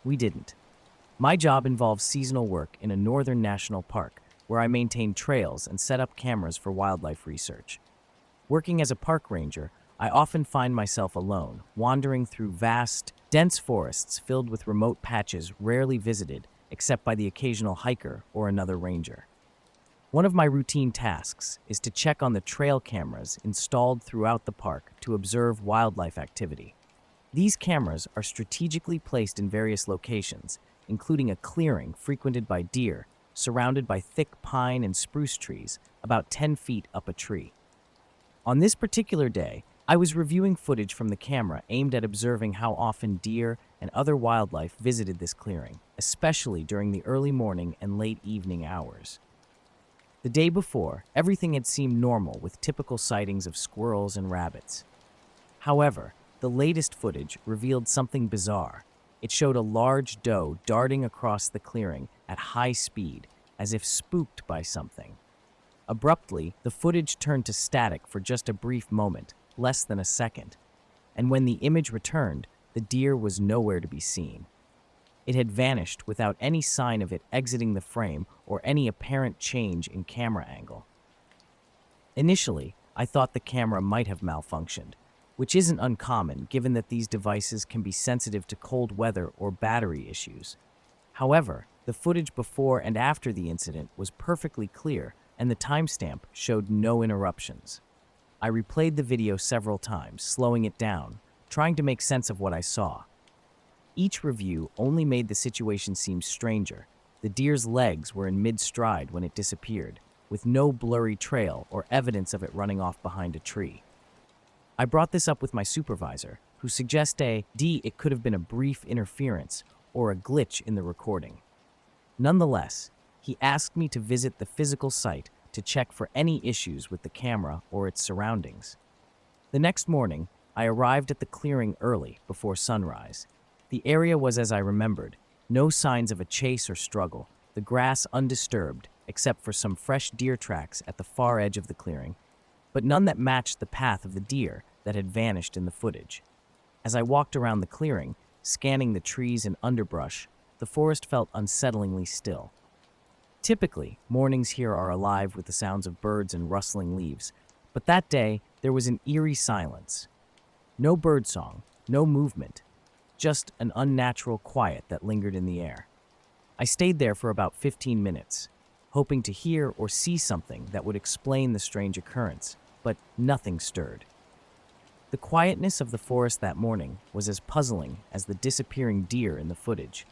We didn't. My job involves seasonal work in a northern national park, where I maintain trails and set up cameras for wildlife research. Working as a park ranger, I often find myself alone, wandering through vast, dense forests filled with remote patches rarely visited except by the occasional hiker or another ranger. One of my routine tasks is to check on the trail cameras installed throughout the park to observe wildlife activity. These cameras are strategically placed in various locations, including a clearing frequented by deer, surrounded by thick pine and spruce trees about 10 feet up a tree. On this particular day, I was reviewing footage from the camera aimed at observing how often deer and other wildlife visited this clearing, especially during the early morning and late evening hours. The day before, everything had seemed normal with typical sightings of squirrels and rabbits. However, the latest footage revealed something bizarre. It showed a large doe darting across the clearing at high speed, as if spooked by something. Abruptly, the footage turned to static for just a brief moment, less than a second, and when the image returned, the deer was nowhere to be seen. It had vanished without any sign of it exiting the frame or any apparent change in camera angle. Initially, I thought the camera might have malfunctioned, which isn't uncommon given that these devices can be sensitive to cold weather or battery issues. However, the footage before and after the incident was perfectly clear, and the timestamp showed no interruptions. I replayed the video several times, slowing it down, trying to make sense of what I saw. Each review only made the situation seem stranger. The deer's legs were in mid-stride when it disappeared, with no blurry trail or evidence of it running off behind a tree. I brought this up with my supervisor, who suggested it could have been a brief interference or a glitch in the recording. Nonetheless, he asked me to visit the physical site to check for any issues with the camera or its surroundings. The next morning, I arrived at the clearing early, before sunrise. The area was as I remembered, no signs of a chase or struggle, the grass undisturbed except for some fresh deer tracks at the far edge of the clearing, but none that matched the path of the deer that had vanished in the footage. As I walked around the clearing, scanning the trees and underbrush, the forest felt unsettlingly still. Typically, mornings here are alive with the sounds of birds and rustling leaves, but that day there was an eerie silence. No birdsong, no movement, just an unnatural quiet that lingered in the air. I stayed there for about 15 minutes, hoping to hear or see something that would explain the strange occurrence, but nothing stirred. The quietness of the forest that morning was as puzzling as the disappearing deer in the footage.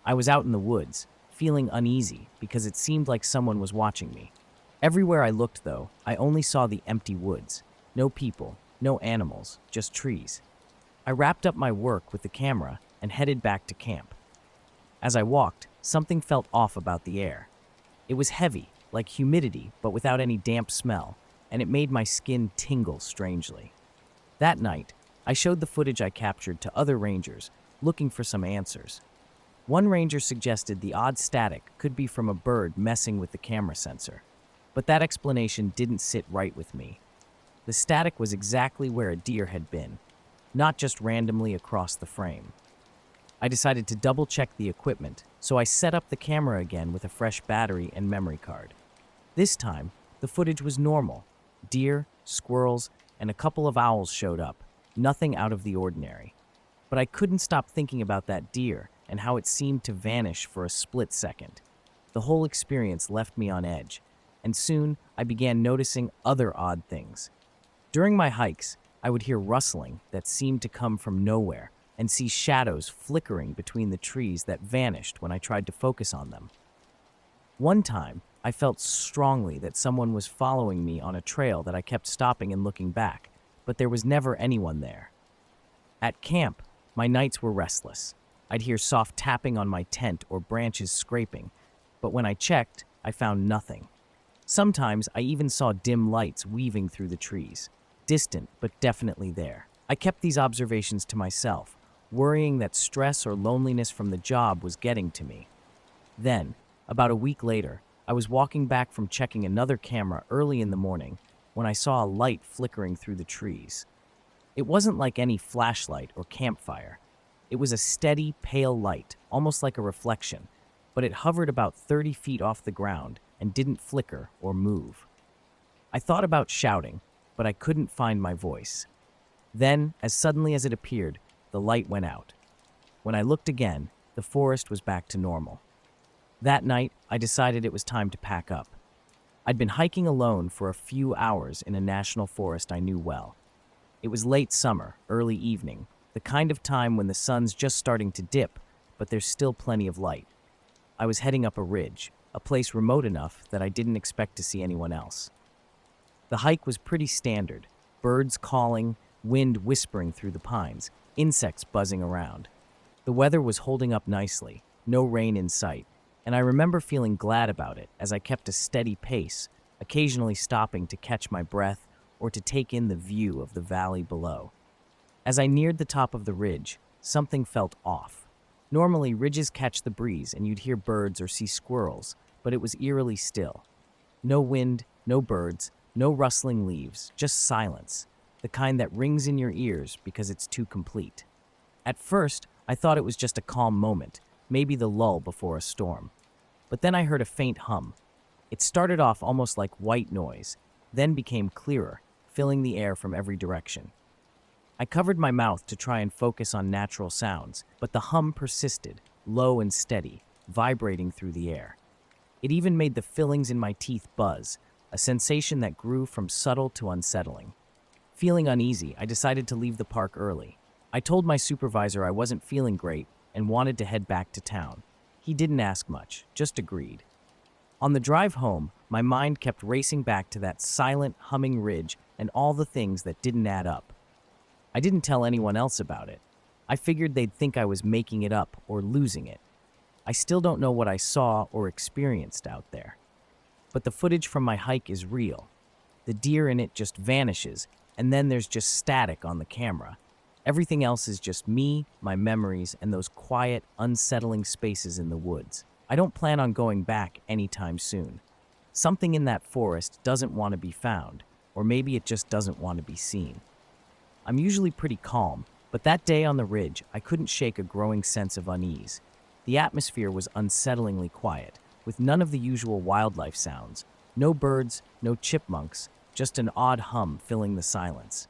I was out in the woods, feeling uneasy because it seemed like someone was watching me. Everywhere I looked, though, I only saw the empty woods. No people, no animals, just trees. I wrapped up my work with the camera and headed back to camp. As I walked, something felt off about the air. It was heavy, like humidity, but without any damp smell, and it made my skin tingle strangely. That night, I showed the footage I captured to other rangers, looking for some answers. One ranger suggested the odd static could be from a bird messing with the camera sensor, but that explanation didn't sit right with me. The static was exactly where a deer had been, not just randomly across the frame. I decided to double-check the equipment, so I set up the camera again with a fresh battery and memory card. This time, the footage was normal. Deer, squirrels, and a couple of owls showed up, nothing out of the ordinary. But I couldn't stop thinking about that deer and how it seemed to vanish for a split second. The whole experience left me on edge, and soon I began noticing other odd things. During my hikes, I would hear rustling that seemed to come from nowhere and see shadows flickering between the trees that vanished when I tried to focus on them. One time, I felt strongly that someone was following me on a trail that I kept stopping and looking back, but there was never anyone there. At camp, my nights were restless. I'd hear soft tapping on my tent or branches scraping, but when I checked, I found nothing. Sometimes I even saw dim lights weaving through the trees, distant but definitely there. I kept these observations to myself, worrying that stress or loneliness from the job was getting to me. Then, about a week later, I was walking back from checking another camera early in the morning when I saw a light flickering through the trees. It wasn't like any flashlight or campfire. It was a steady, pale light, almost like a reflection, but it hovered about 30 feet off the ground and didn't flicker or move. I thought about shouting, but I couldn't find my voice. Then, as suddenly as it appeared, the light went out. When I looked again, the forest was back to normal. That night, I decided it was time to pack up. I'd been hiking alone for a few hours in a national forest I knew well. It was late summer, early evening, the kind of time when the sun's just starting to dip, but there's still plenty of light. I was heading up a ridge, a place remote enough that I didn't expect to see anyone else. The hike was pretty standard, birds calling, wind whispering through the pines, insects buzzing around. The weather was holding up nicely, no rain in sight, and I remember feeling glad about it as I kept a steady pace, occasionally stopping to catch my breath or to take in the view of the valley below. As I neared the top of the ridge, something felt off. Normally, ridges catch the breeze and you'd hear birds or see squirrels, but it was eerily still. No wind, no birds, no rustling leaves, just silence, the kind that rings in your ears because it's too complete. At first, I thought it was just a calm moment, maybe the lull before a storm. But then I heard a faint hum. It started off almost like white noise, then became clearer, filling the air from every direction. I covered my mouth to try and focus on natural sounds, but the hum persisted, low and steady, vibrating through the air. It even made the fillings in my teeth buzz, a sensation that grew from subtle to unsettling. Feeling uneasy, I decided to leave the park early. I told my supervisor I wasn't feeling great and wanted to head back to town. He didn't ask much, just agreed. On the drive home, my mind kept racing back to that silent, humming ridge and all the things that didn't add up. I didn't tell anyone else about it. I figured they'd think I was making it up or losing it. I still don't know what I saw or experienced out there. But the footage from my hike is real. The deer in it just vanishes, and then there's just static on the camera. Everything else is just me, my memories, and those quiet, unsettling spaces in the woods. I don't plan on going back anytime soon. Something in that forest doesn't want to be found, or maybe it just doesn't want to be seen. I'm usually pretty calm, but that day on the ridge, I couldn't shake a growing sense of unease. The atmosphere was unsettlingly quiet, with none of the usual wildlife sounds. No birds, no chipmunks, just an odd hum filling the silence.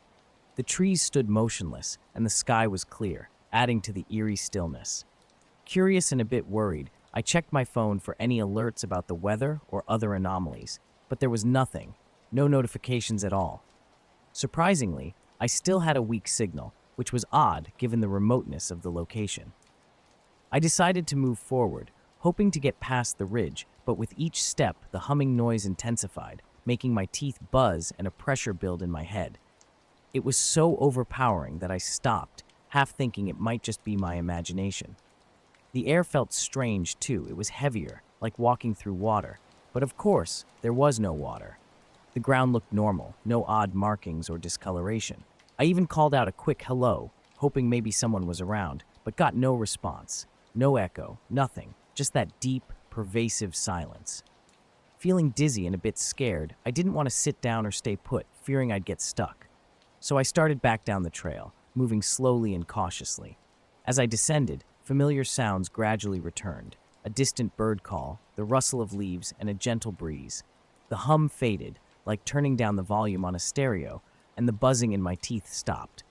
The trees stood motionless, and the sky was clear, adding to the eerie stillness. Curious and a bit worried, I checked my phone for any alerts about the weather or other anomalies, but there was nothing, no notifications at all. Surprisingly, I still had a weak signal, which was odd given the remoteness of the location. I decided to move forward, hoping to get past the ridge, but with each step, the humming noise intensified, making my teeth buzz and a pressure build in my head. It was so overpowering that I stopped, half thinking it might just be my imagination. The air felt strange, too. It was heavier, like walking through water. But of course, there was no water. The ground looked normal, no odd markings or discoloration. I even called out a quick hello, hoping maybe someone was around, but got no response. No echo, nothing, just that deep, pervasive silence. Feeling dizzy and a bit scared, I didn't want to sit down or stay put, fearing I'd get stuck. So I started back down the trail, moving slowly and cautiously. As I descended, familiar sounds gradually returned. A distant bird call, the rustle of leaves, and a gentle breeze. The hum faded, like turning down the volume on a stereo, and the buzzing in my teeth stopped.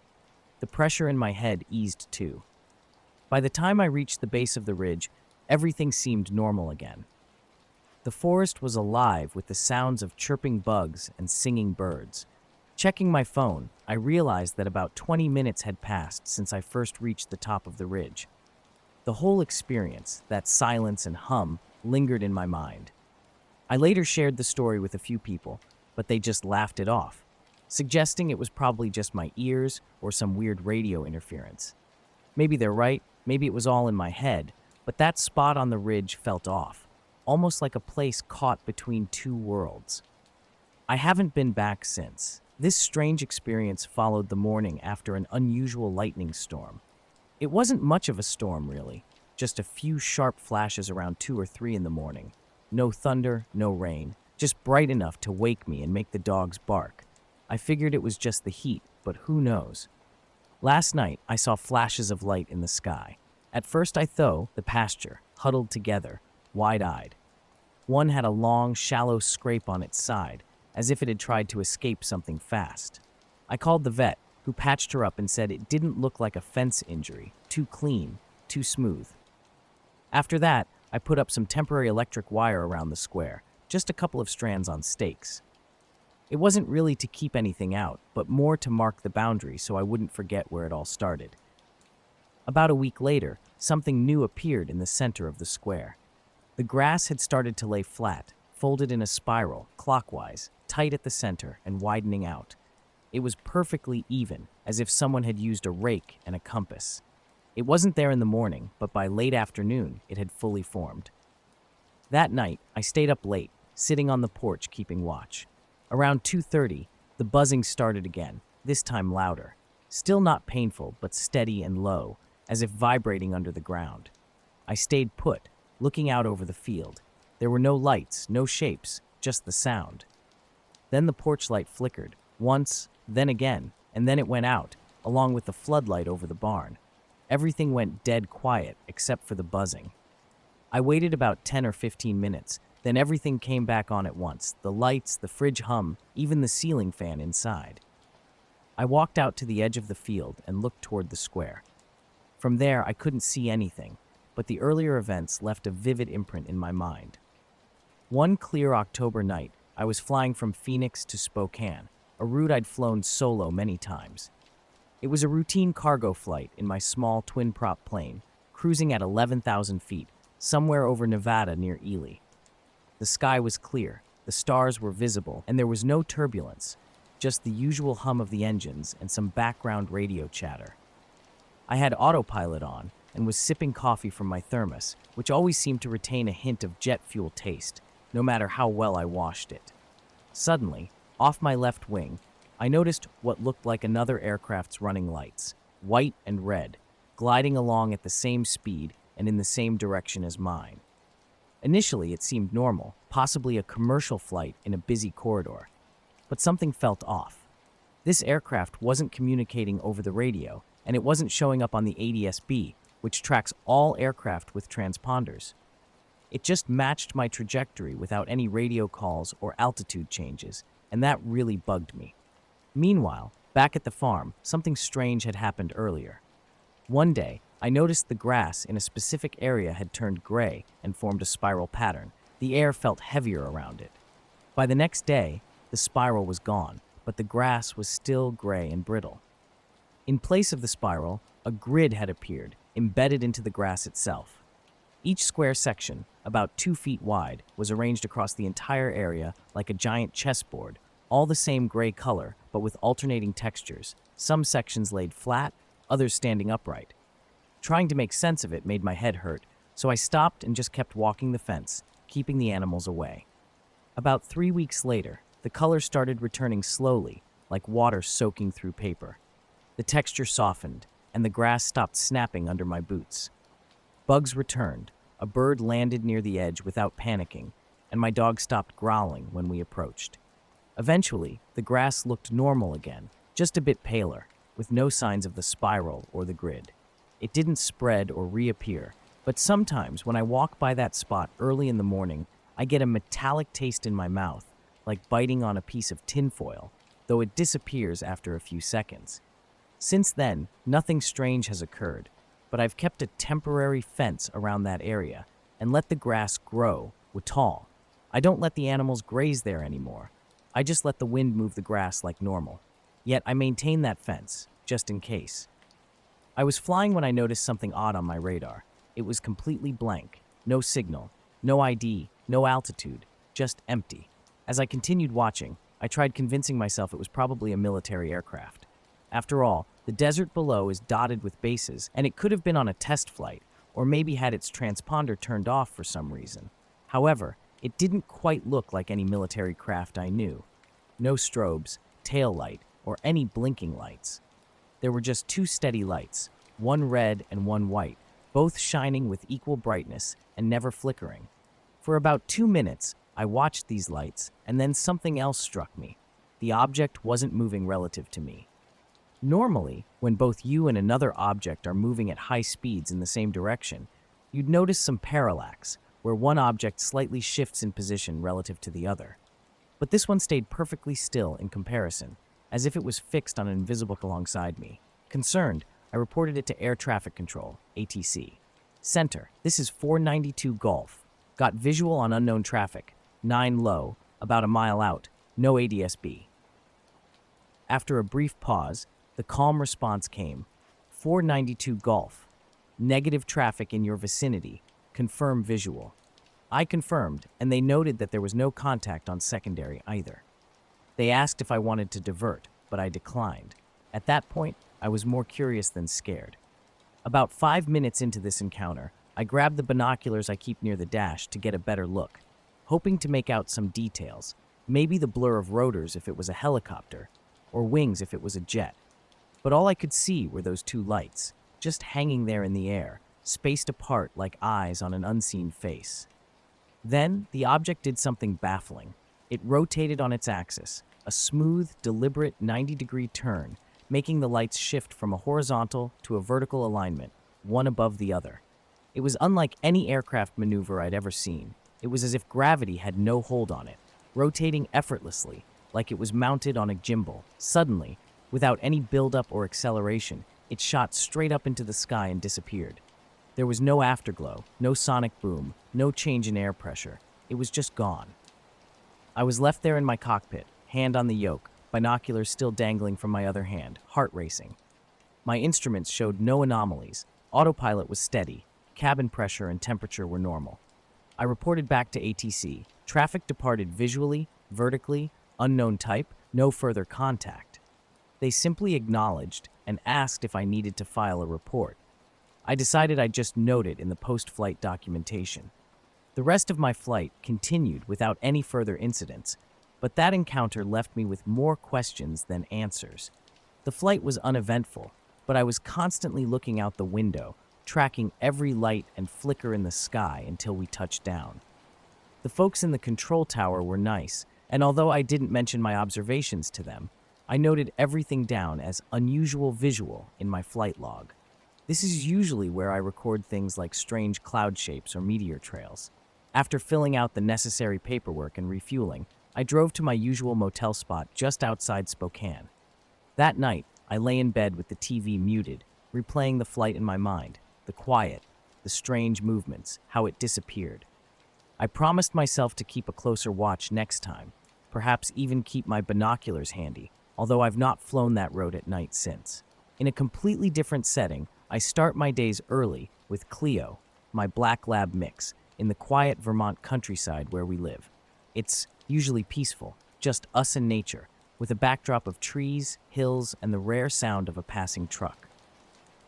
The pressure in my head eased too. By the time I reached the base of the ridge, everything seemed normal again. The forest was alive with the sounds of chirping bugs and singing birds. Checking my phone, I realized that about 20 minutes had passed since I first reached the top of the ridge. The whole experience, that silence and hum, lingered in my mind. I later shared the story with a few people, but they just laughed it off, suggesting it was probably just my ears or some weird radio interference. Maybe they're right, maybe it was all in my head, but that spot on the ridge felt off, almost like a place caught between two worlds. I haven't been back since. This strange experience followed the morning after an unusual lightning storm. It wasn't much of a storm, really, just a few sharp flashes around 2 or 3 in the morning. No thunder, no rain, just bright enough to wake me and make the dogs bark. I figured it was just the heat, but who knows? Last night, I saw flashes of light in the sky. At first I thought the pasture, huddled together, wide-eyed. One had a long, shallow scrape on its side, as if it had tried to escape something fast. I called the vet, who patched her up and said it didn't look like a fence injury, too clean, too smooth. After that, I put up some temporary electric wire around the square, just a couple of strands on stakes. It wasn't really to keep anything out, but more to mark the boundary so I wouldn't forget where it all started. About a week later, something new appeared in the center of the square. The grass had started to lay flat, folded in a spiral, clockwise, tight at the center and widening out. It was perfectly even, as if someone had used a rake and a compass. It wasn't there in the morning, but by late afternoon, it had fully formed. That night, I stayed up late, sitting on the porch keeping watch. Around 2:30, the buzzing started again, this time louder. Still not painful, but steady and low, as if vibrating under the ground. I stayed put, looking out over the field. There were no lights, no shapes, just the sound. Then the porch light flickered, once, then again, and then it went out, along with the floodlight over the barn. Everything went dead quiet, except for the buzzing. I waited about 10 or 15 minutes, then everything came back on at once, the lights, the fridge hum, even the ceiling fan inside. I walked out to the edge of the field and looked toward the square. From there, I couldn't see anything, but the earlier events left a vivid imprint in my mind. One clear October night, I was flying from Phoenix to Spokane, a route I'd flown solo many times. It was a routine cargo flight in my small twin-prop plane, cruising at 11,000 feet, somewhere over Nevada near Ely. The sky was clear, the stars were visible, and there was no turbulence, just the usual hum of the engines and some background radio chatter. I had autopilot on and was sipping coffee from my thermos, which always seemed to retain a hint of jet fuel taste, no matter how well I washed it. Suddenly, off my left wing, I noticed what looked like another aircraft's running lights, white and red, gliding along at the same speed and in the same direction as mine. Initially, it seemed normal, possibly a commercial flight in a busy corridor. But something felt off. This aircraft wasn't communicating over the radio, and it wasn't showing up on the ADS-B, which tracks all aircraft with transponders. It just matched my trajectory without any radio calls or altitude changes, and that really bugged me. Meanwhile, back at the farm, something strange had happened earlier. One day, I noticed the grass in a specific area had turned gray and formed a spiral pattern. The air felt heavier around it. By the next day, the spiral was gone, but the grass was still gray and brittle. In place of the spiral, a grid had appeared, embedded into the grass itself. Each square section, about 2 feet wide, was arranged across the entire area like a giant chessboard, all the same gray color, but with alternating textures, some sections laid flat, others standing upright. Trying to make sense of it made my head hurt, so I stopped and just kept walking the fence, keeping the animals away. About 3 weeks later, the color started returning slowly, like water soaking through paper. The texture softened, and the grass stopped snapping under my boots. Bugs returned, a bird landed near the edge without panicking, and my dog stopped growling when we approached. Eventually, the grass looked normal again, just a bit paler, with no signs of the spiral or the grid. It didn't spread or reappear, but sometimes when I walk by that spot early in the morning, I get a metallic taste in my mouth, like biting on a piece of tinfoil, though it disappears after a few seconds. Since then, nothing strange has occurred, but I've kept a temporary fence around that area and let the grass grow tall. I don't let the animals graze there anymore. I just let the wind move the grass like normal. Yet I maintain that fence, just in case. I was flying when I noticed something odd on my radar. It was completely blank. No signal, no ID, no altitude, just empty. As I continued watching, I tried convincing myself it was probably a military aircraft. After all, the desert below is dotted with bases, and it could have been on a test flight, or maybe had its transponder turned off for some reason. However, it didn't quite look like any military craft I knew. No strobes, tail light, or any blinking lights. There were just two steady lights, one red and one white, both shining with equal brightness and never flickering. For about 2 minutes, I watched these lights, and then something else struck me. The object wasn't moving relative to me. Normally, when both you and another object are moving at high speeds in the same direction, you'd notice some parallax, where one object slightly shifts in position relative to the other. But this one stayed perfectly still in comparison, as if it was fixed on an invisible alongside me. Concerned, I reported it to Air Traffic Control, ATC. Center, this is 492 Golf. Got visual on unknown traffic, 9 low, about a mile out, no ADSB. After a brief pause, the calm response came. 492 Golf. Negative traffic in your vicinity. Confirm visual. I confirmed, and they noted that there was no contact on secondary either. They asked if I wanted to divert, but I declined. At that point, I was more curious than scared. About 5 minutes into this encounter, I grabbed the binoculars I keep near the dash to get a better look, hoping to make out some details, maybe the blur of rotors if it was a helicopter, or wings if it was a jet. But all I could see were those two lights, just hanging there in the air, spaced apart like eyes on an unseen face. Then, the object did something baffling. It rotated on its axis, a smooth, deliberate 90-degree turn, making the lights shift from a horizontal to a vertical alignment, one above the other. It was unlike any aircraft maneuver I'd ever seen. It was as if gravity had no hold on it, rotating effortlessly, like it was mounted on a gimbal. Suddenly, without any buildup or acceleration, it shot straight up into the sky and disappeared. There was no afterglow, no sonic boom, no change in air pressure. It was just gone. I was left there in my cockpit, hand on the yoke, binoculars still dangling from my other hand, heart racing. My instruments showed no anomalies. Autopilot was steady. Cabin pressure and temperature were normal. I reported back to ATC. Traffic departed visually, vertically, unknown type, no further contact. They simply acknowledged and asked if I needed to file a report. I decided I'd just note it in the post-flight documentation. The rest of my flight continued without any further incidents, but that encounter left me with more questions than answers. The flight was uneventful, but I was constantly looking out the window, tracking every light and flicker in the sky until we touched down. The folks in the control tower were nice, and although I didn't mention my observations to them, I noted everything down as unusual visual in my flight log. This is usually where I record things like strange cloud shapes or meteor trails. After filling out the necessary paperwork and refueling, I drove to my usual motel spot just outside Spokane. That night, I lay in bed with the TV muted, replaying the flight in my mind, the quiet, the strange movements, how it disappeared. I promised myself to keep a closer watch next time, perhaps even keep my binoculars handy, although I've not flown that road at night since. In a completely different setting, I start my days early with Cleo, my black lab mix, in the quiet Vermont countryside where we live. It's usually peaceful, just us and nature, with a backdrop of trees, hills, and the rare sound of a passing truck.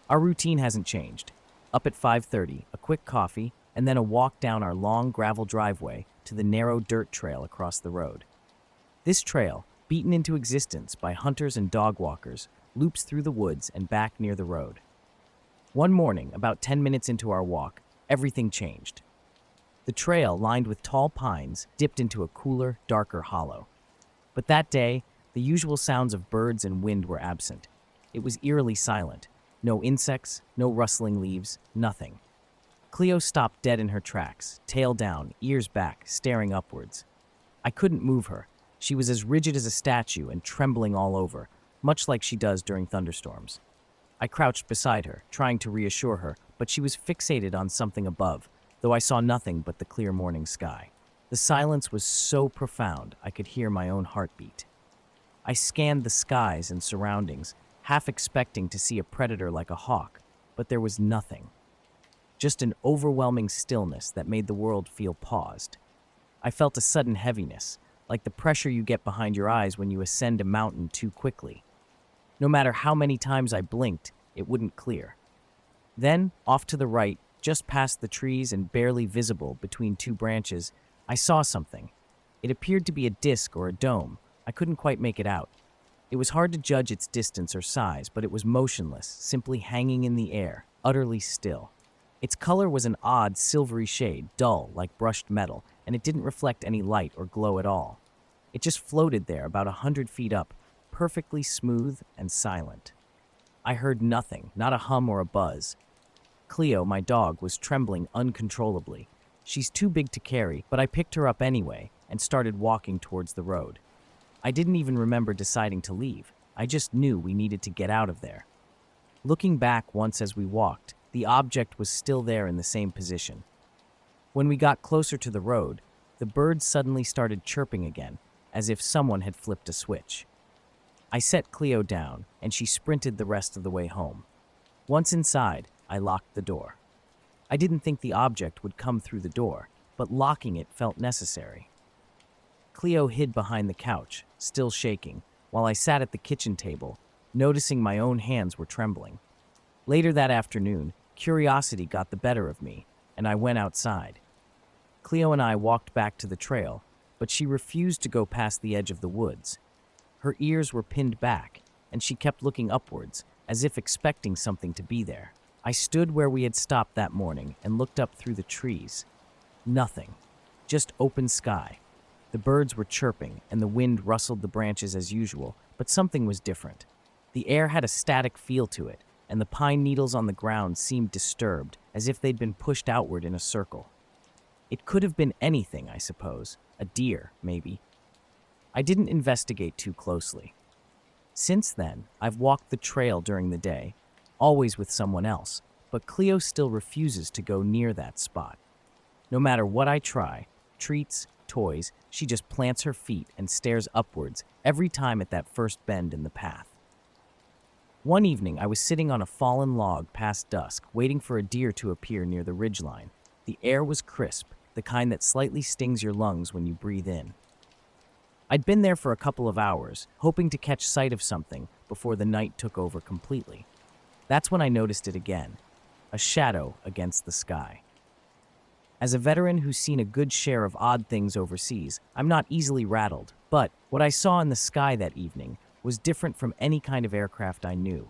Our routine hasn't changed. Up at 5:30, a quick coffee, and then a walk down our long gravel driveway to the narrow dirt trail across the road. This trail, beaten into existence by hunters and dog walkers, loops through the woods and back near the road. One morning, about 10 minutes into our walk, everything changed. The trail, lined with tall pines, dipped into a cooler, darker hollow. But that day, the usual sounds of birds and wind were absent. It was eerily silent. No insects, no rustling leaves, nothing. Cleo stopped dead in her tracks, tail down, ears back, staring upwards. I couldn't move her. She was as rigid as a statue and trembling all over, much like she does during thunderstorms. I crouched beside her, trying to reassure her, but she was fixated on something above, though I saw nothing but the clear morning sky. The silence was so profound I could hear my own heartbeat. I scanned the skies and surroundings, half expecting to see a predator like a hawk, but there was nothing. Just an overwhelming stillness that made the world feel paused. I felt a sudden heaviness, like the pressure you get behind your eyes when you ascend a mountain too quickly. No matter how many times I blinked, it wouldn't clear. Then, off to the right, just past the trees and barely visible between two branches, I saw something. It appeared to be a disc or a dome. I couldn't quite make it out. It was hard to judge its distance or size, but it was motionless, simply hanging in the air, utterly still. Its color was an odd, silvery shade, dull, like brushed metal, and it didn't reflect any light or glow at all. It just floated there about 100 feet up, perfectly smooth and silent. I heard nothing, not a hum or a buzz. Cleo, my dog, was trembling uncontrollably. She's too big to carry, but I picked her up anyway and started walking towards the road. I didn't even remember deciding to leave. I just knew we needed to get out of there. Looking back once as we walked, the object was still there in the same position. When we got closer to the road, the birds suddenly started chirping again, as if someone had flipped a switch. I set Cleo down, and she sprinted the rest of the way home. Once inside, I locked the door. I didn't think the object would come through the door, but locking it felt necessary. Cleo hid behind the couch, still shaking, while I sat at the kitchen table, noticing my own hands were trembling. Later that afternoon, curiosity got the better of me, and I went outside. Cleo and I walked back to the trail, but she refused to go past the edge of the woods. Her ears were pinned back, and she kept looking upwards, as if expecting something to be there. I stood where we had stopped that morning and looked up through the trees. Nothing. Just open sky. The birds were chirping, and the wind rustled the branches as usual, but something was different. The air had a static feel to it, and the pine needles on the ground seemed disturbed, as if they'd been pushed outward in a circle. It could have been anything, I suppose. A deer, maybe. I didn't investigate too closely. Since then, I've walked the trail during the day, always with someone else, but Cleo still refuses to go near that spot. No matter what I try, treats, toys, she just plants her feet and stares upwards every time at that first bend in the path. One evening, I was sitting on a fallen log past dusk, waiting for a deer to appear near the ridgeline. The air was crisp, the kind that slightly stings your lungs when you breathe in. I'd been there for a couple of hours, hoping to catch sight of something before the night took over completely. That's when I noticed it again, a shadow against the sky. As a veteran who's seen a good share of odd things overseas, I'm not easily rattled, but what I saw in the sky that evening was different from any kind of aircraft I knew.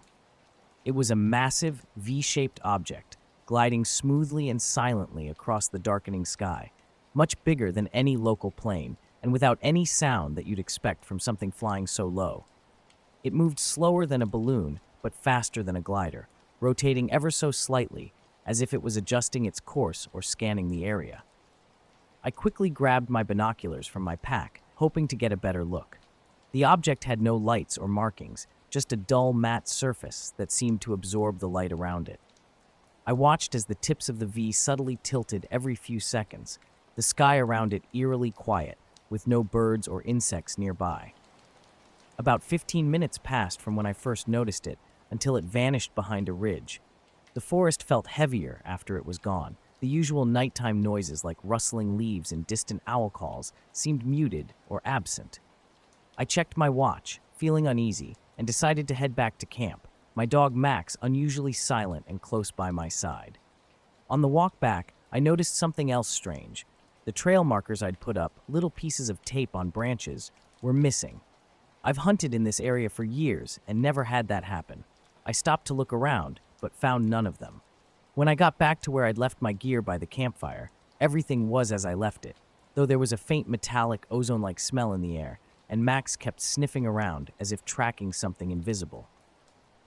It was a massive, V-shaped object, gliding smoothly and silently across the darkening sky, much bigger than any local plane, and without any sound that you'd expect from something flying so low. It moved slower than a balloon, but faster than a glider, rotating ever so slightly, as if it was adjusting its course or scanning the area. I quickly grabbed my binoculars from my pack, hoping to get a better look. The object had no lights or markings, just a dull matte surface that seemed to absorb the light around it. I watched as the tips of the V subtly tilted every few seconds, the sky around it eerily quiet, with no birds or insects nearby. About 15 minutes passed from when I first noticed it until it vanished behind a ridge. The forest felt heavier after it was gone. The usual nighttime noises like rustling leaves and distant owl calls seemed muted or absent. I checked my watch, feeling uneasy, and decided to head back to camp, my dog Max unusually silent and close by my side. On the walk back, I noticed something else strange. The trail markers I'd put up, little pieces of tape on branches, were missing. I've hunted in this area for years and never had that happen. I stopped to look around, but found none of them. When I got back to where I'd left my gear by the campfire, everything was as I left it, though there was a faint metallic, ozone-like smell in the air, and Max kept sniffing around as if tracking something invisible.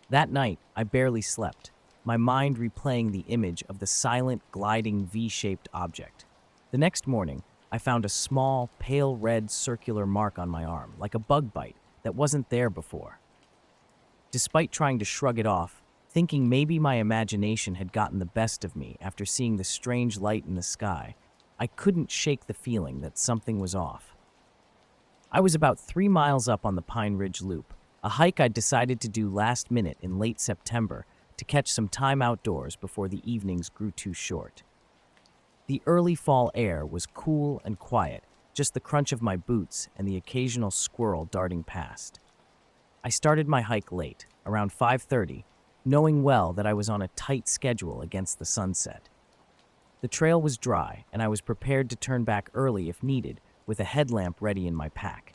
That night, I barely slept, my mind replaying the image of the silent, gliding V-shaped object. The next morning, I found a small, pale red circular mark on my arm, like a bug bite, that wasn't there before. Despite trying to shrug it off, thinking maybe my imagination had gotten the best of me after seeing the strange light in the sky, I couldn't shake the feeling that something was off. I was about 3 miles up on the Pine Ridge Loop, a hike I'd decided to do last minute in late September to catch some time outdoors before the evenings grew too short. The early fall air was cool and quiet, just the crunch of my boots and the occasional squirrel darting past. I started my hike late, around 5:30, knowing well that I was on a tight schedule against the sunset. The trail was dry, and I was prepared to turn back early if needed, with a headlamp ready in my pack.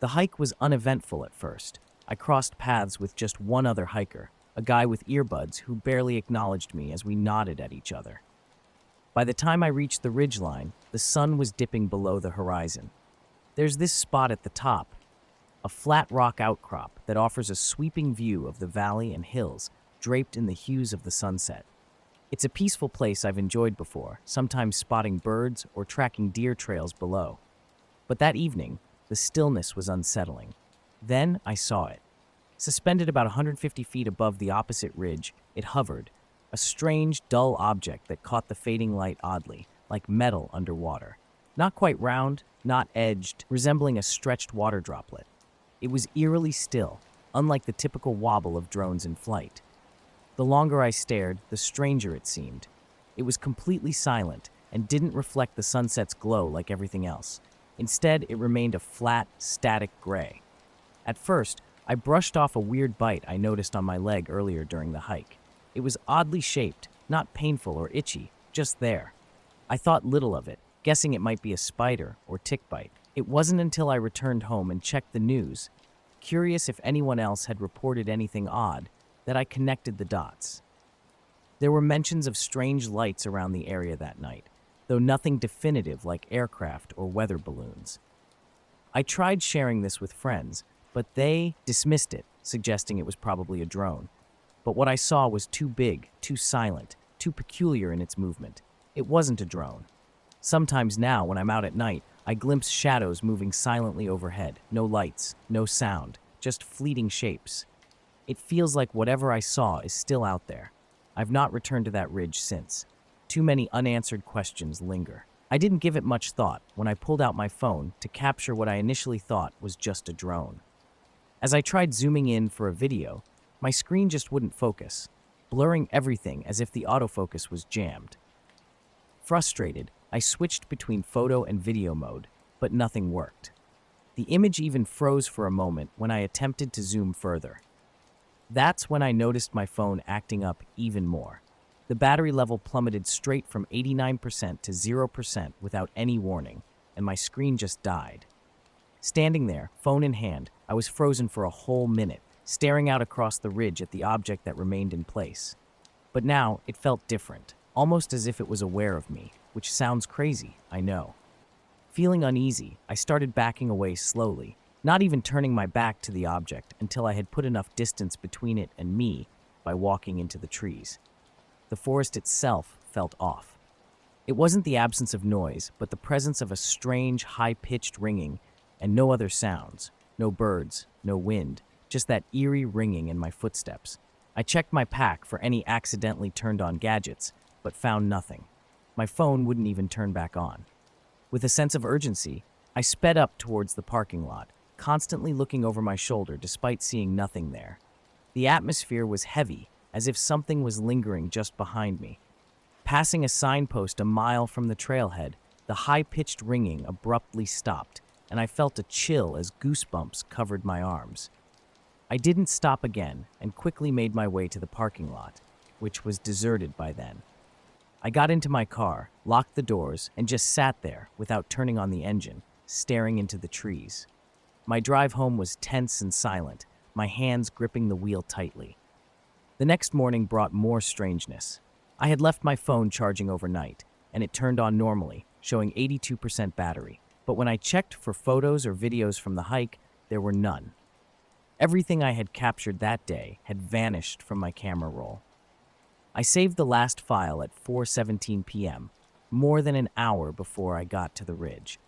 The hike was uneventful at first. I crossed paths with just one other hiker, a guy with earbuds who barely acknowledged me as we nodded at each other. By the time I reached the ridgeline, the sun was dipping below the horizon. There's this spot at the top, a flat rock outcrop that offers a sweeping view of the valley and hills draped in the hues of the sunset. It's a peaceful place I've enjoyed before, sometimes spotting birds or tracking deer trails below. But that evening, the stillness was unsettling. Then I saw it. Suspended about 150 feet above the opposite ridge, it hovered, a strange, dull object that caught the fading light oddly, like metal underwater. Not quite round, not edged, resembling a stretched water droplet. It was eerily still, unlike the typical wobble of drones in flight. The longer I stared, the stranger it seemed. It was completely silent and didn't reflect the sunset's glow like everything else. Instead, it remained a flat, static gray. At first, I brushed off a weird bite I noticed on my leg earlier during the hike. It was oddly shaped, not painful or itchy, just there. I thought little of it, guessing it might be a spider or tick bite. It wasn't until I returned home and checked the news, curious if anyone else had reported anything odd, that I connected the dots. There were mentions of strange lights around the area that night, though nothing definitive like aircraft or weather balloons. I tried sharing this with friends, but they dismissed it, suggesting it was probably a drone. But what I saw was too big, too silent, too peculiar in its movement. It wasn't a drone. Sometimes now, when I'm out at night, I glimpse shadows moving silently overhead. No lights, no sound, just fleeting shapes. It feels like whatever I saw is still out there. I've not returned to that ridge since. Too many unanswered questions linger. I didn't give it much thought when I pulled out my phone to capture what I initially thought was just a drone. As I tried zooming in for a video, my screen just wouldn't focus, blurring everything as if the autofocus was jammed. Frustrated, I switched between photo and video mode, but nothing worked. The image even froze for a moment when I attempted to zoom further. That's when I noticed my phone acting up even more. The battery level plummeted straight from 89% to 0% without any warning, and my screen just died. Standing there, phone in hand, I was frozen for a whole minute, staring out across the ridge at the object that remained in place. But now, it felt different, almost as if it was aware of me, which sounds crazy, I know. Feeling uneasy, I started backing away slowly, not even turning my back to the object until I had put enough distance between it and me by walking into the trees. The forest itself felt off. It wasn't the absence of noise, but the presence of a strange, high-pitched ringing and no other sounds, no birds, no wind, just that eerie ringing in my footsteps. I checked my pack for any accidentally turned on gadgets, but found nothing. My phone wouldn't even turn back on. With a sense of urgency, I sped up towards the parking lot, constantly looking over my shoulder despite seeing nothing there. The atmosphere was heavy, as if something was lingering just behind me. Passing a signpost a mile from the trailhead, the high-pitched ringing abruptly stopped, and I felt a chill as goosebumps covered my arms. I didn't stop again and quickly made my way to the parking lot, which was deserted by then. I got into my car, locked the doors, and just sat there without turning on the engine, staring into the trees. My drive home was tense and silent, my hands gripping the wheel tightly. The next morning brought more strangeness. I had left my phone charging overnight, and it turned on normally, showing 82% battery. But when I checked for photos or videos from the hike, there were none. Everything I had captured that day had vanished from my camera roll. I saved the last file at 4:17 p.m., more than an hour before I got to the ridge.